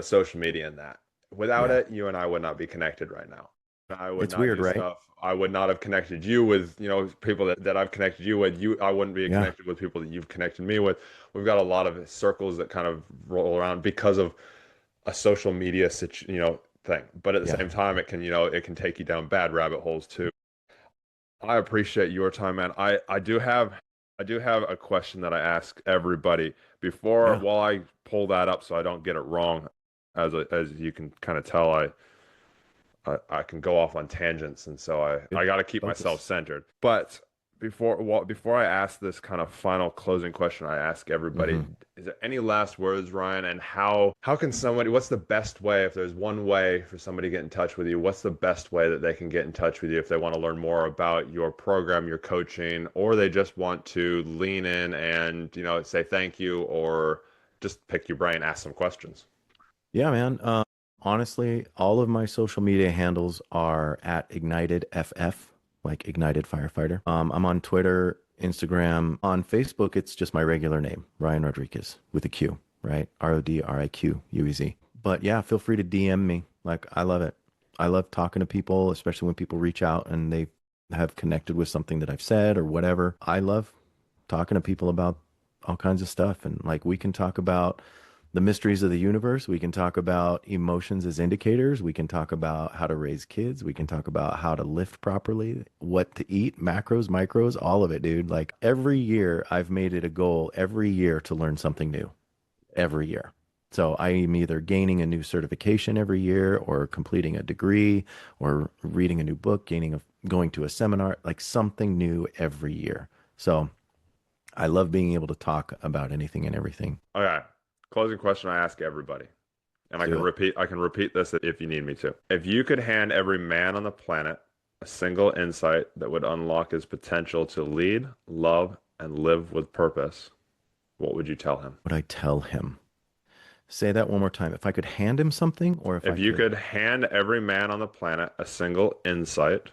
social media and that. Without Yeah. it, you and I would not be connected right now. I would It's not weird, do right? stuff. I would not have connected you with, people that I've connected you with. I wouldn't be Yeah. connected with people that you've connected me with. We've got a lot of circles that kind of roll around because of a social media thing. But at the Yeah. same time, it can take you down bad rabbit holes too. I appreciate your time, man. I do have a question that I ask everybody before Yeah. while I pull that up so I don't get it wrong. As you can kind of tell, I can go off on tangents, and so Good I got to keep myself focus. centered. But before I ask this kind of final closing question, I ask everybody: Hmm. is there any last words, Ryan? And how can somebody? What's the best way? If there's one way for somebody to get in touch with you, what's the best way that they can get in touch with you if they want to learn more about your program, your coaching, or they just want to lean in and say thank you, or just pick your brain, ask some questions. Yeah, man. Honestly, all of my social media handles are at Ignited FF, like Ignited Firefighter. I'm on Twitter, Instagram, on Facebook. It's just my regular name, Ryan Rodriguez with a Q, right? RODRIQUEZ. But yeah, feel free to DM me. Like I love it. I love talking to people, especially when people reach out and they have connected with something that I've said or whatever. I love talking to people about all kinds of stuff. And like we can talk about the mysteries of the universe. We can talk about emotions as indicators. We can talk about how to raise kids. We can talk about how to lift properly, what to eat, macros, micros, all of it, dude. Like every year, I've made it a goal every year to learn something new every year. So I am either gaining a new certification every year or completing a degree or reading a new book, going to a seminar, like something new every year. So I love being able to talk about anything and everything. Okay. Closing question I ask everybody. And Do it. I can repeat this if you need me to. If you could hand every man on the planet a single insight that would unlock his potential to lead, love, and live with purpose, what would you tell him? Would I tell him? Say that one more time. If I could hand him something or if If I you could. could hand every man on the planet a single insight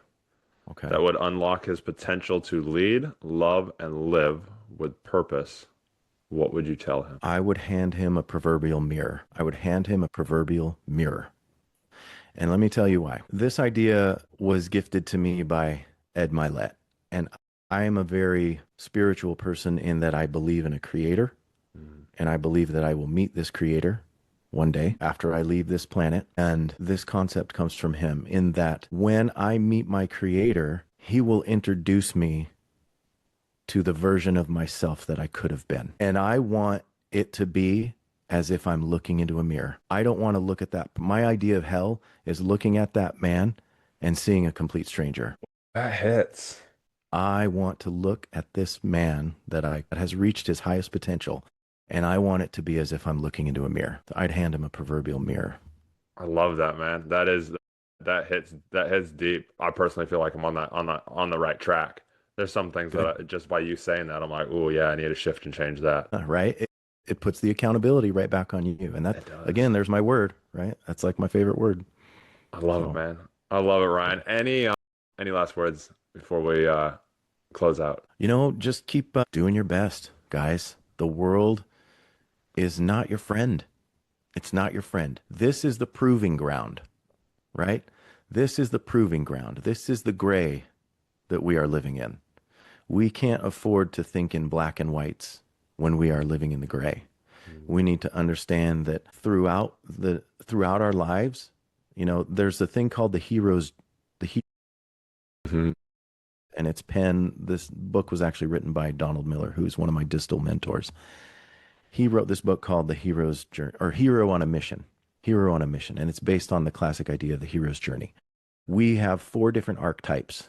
Okay. that would unlock his potential to lead, love, and live with purpose, what would you tell him? I would hand him a proverbial mirror. I would hand him a proverbial mirror. And let me tell you why. This idea was gifted to me by Ed Milet. And I am a very spiritual person in that I believe in a creator. Mm. And I believe that I will meet this creator one day after I leave this planet. And this concept comes from him in that when I meet my creator, he will introduce me to the version of myself that I could have been. And I want it to be as if I'm looking into a mirror. I don't want to look at that. My idea of hell is looking at that man and seeing a complete stranger. That hits. I want to look at this man that has reached his highest potential, and I want it to be as if I'm looking into a mirror. I'd hand him a proverbial mirror. I love that, man. That hits deep. I personally feel like I'm on the right track. There's some things Good. that just by you saying that, I'm like, oh yeah, I need to shift and change that. Right? It puts the accountability right back on you. And that, It does. again, there's my word, right? That's like my favorite word. I love it, So, man. I love it, Ryan. Any last words before we close out? just keep doing your best, guys. The world is not your friend. It's not your friend. This is the proving ground, right? This is the proving ground. This is the gray that we are living in. We can't afford to think in black and whites when we are living in the gray. We need to understand that throughout our lives, there's a thing called the Mhm. and it's pen. This book was actually written by Donald Miller, who's one of my distal mentors. He wrote this book called The Hero's Journey, or Hero on a Mission. Hero on a Mission, and it's based on the classic idea of the hero's journey. We have 4 different archetypes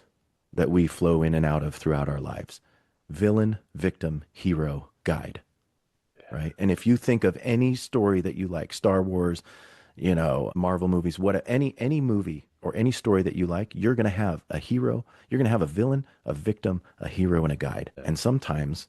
that we flow in and out of throughout our lives: villain, victim, hero, guide. Right? And if you think of any story that you like, Star Wars, Marvel movies, any movie or any story that you like, you're going to have a hero, you're going to have a villain, a victim, a hero, and a guide. And sometimes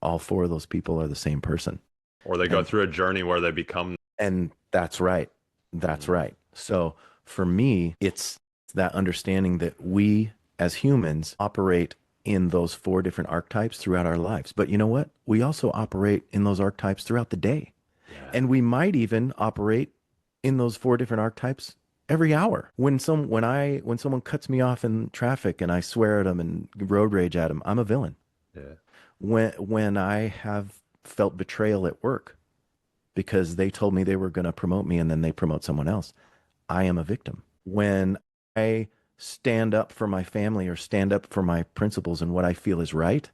all 4 of those people are the same person. Or they go And through a journey where they become. and that's right. That's Mhm. right. So for me, it's that understanding that we as humans operate in those 4 different archetypes throughout our lives. But you know what? We also operate in those archetypes throughout the day. Yeah. And we might even operate in those 4 different archetypes every hour. When someone cuts me off in traffic and I swear at them and road rage at them, I'm a villain. Yeah. When I have felt betrayal at work because they told me they were going to promote me and then they promote someone else, I am a victim. When I stand up for my family or stand up for my principles and what I feel is right,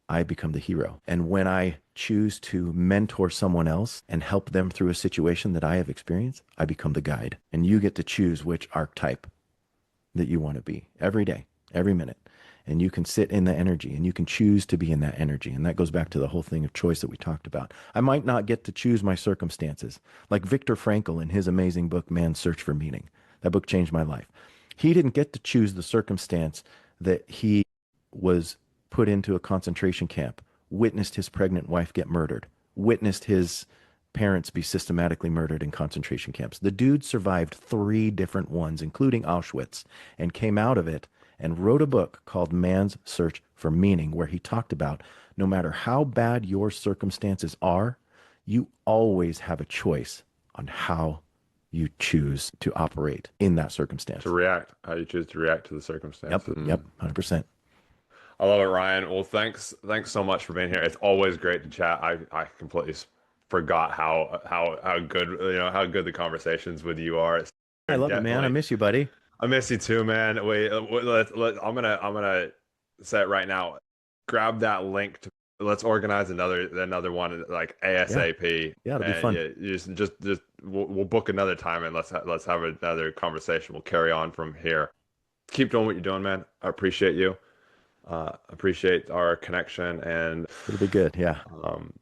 I become the hero. And when I choose to mentor someone else and help them through a situation that I have experienced, I become the guide. And you get to choose which archetype that you want to be every day, every minute. And you can sit in the energy and you can choose to be in that energy. And that goes back to the whole thing of choice that we talked about. I might not get to choose my circumstances. Like Viktor Frankl in his amazing book, Man's Search for Meaning. That book changed my life. He didn't get to choose the circumstance that he was put into a concentration camp, witnessed his pregnant wife get murdered, witnessed his parents be systematically murdered in concentration camps. The dude survived 3 different ones, including Auschwitz, and came out of it and wrote a book called Man's Search for Meaning, where he talked about no matter how bad your circumstances are, you always have a choice on how you choose to operate in that circumstance. How you choose to react to the circumstance. Yep, 100%. I love it, Ryan. Well, thanks so much for being here. It's always great to chat. I completely forgot how good how good the conversations with you are. I love it, man. I Definitely. miss you, buddy. I miss you too, man. Wait, I'm gonna say it right now. Grab that link to let's organize another one like Yeah, ASAP. yeah, it'll be And fun. yeah, just we'll book another time and let's have another conversation. We'll carry on from here. Keep doing what you're doing, man. I appreciate you. Appreciate our connection and It'll be good. Yeah.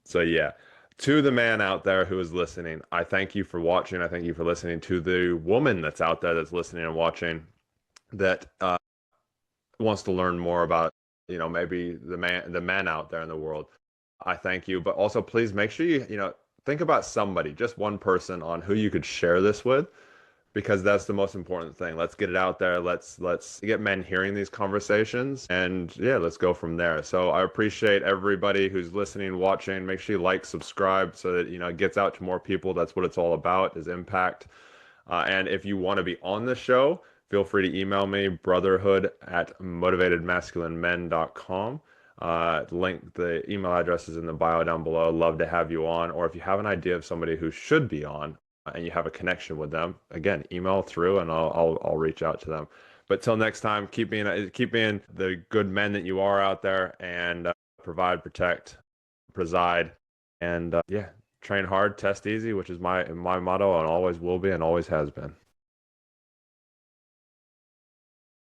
so yeah, to the man out there who is listening, I thank you for watching. I thank you for listening. To the woman that's out there that's listening and watching that wants to learn more about, maybe the man out there in the world. I thank you, but also please make sure you think about somebody, just one person on who you could share this with because that's the most important thing. Let's get it out there. Let's get men hearing these conversations, and yeah, let's go from there. So I appreciate everybody who's listening, watching. Make sure you like, subscribe, so that it gets out to more people. That's what it's all about, is impact. And if you want to be on the show, feel free to email me, brotherhood@motivatedmasculinemen.com. The email address is in the bio down below. Love to have you on. Or if you have an idea of somebody who should be on, and you have a connection with them, again, email through and I'll reach out to them. But till next time, keep being the good men that you are out there, and provide, protect, preside, and yeah, train hard, test easy, which is my motto, and always will be and always has been.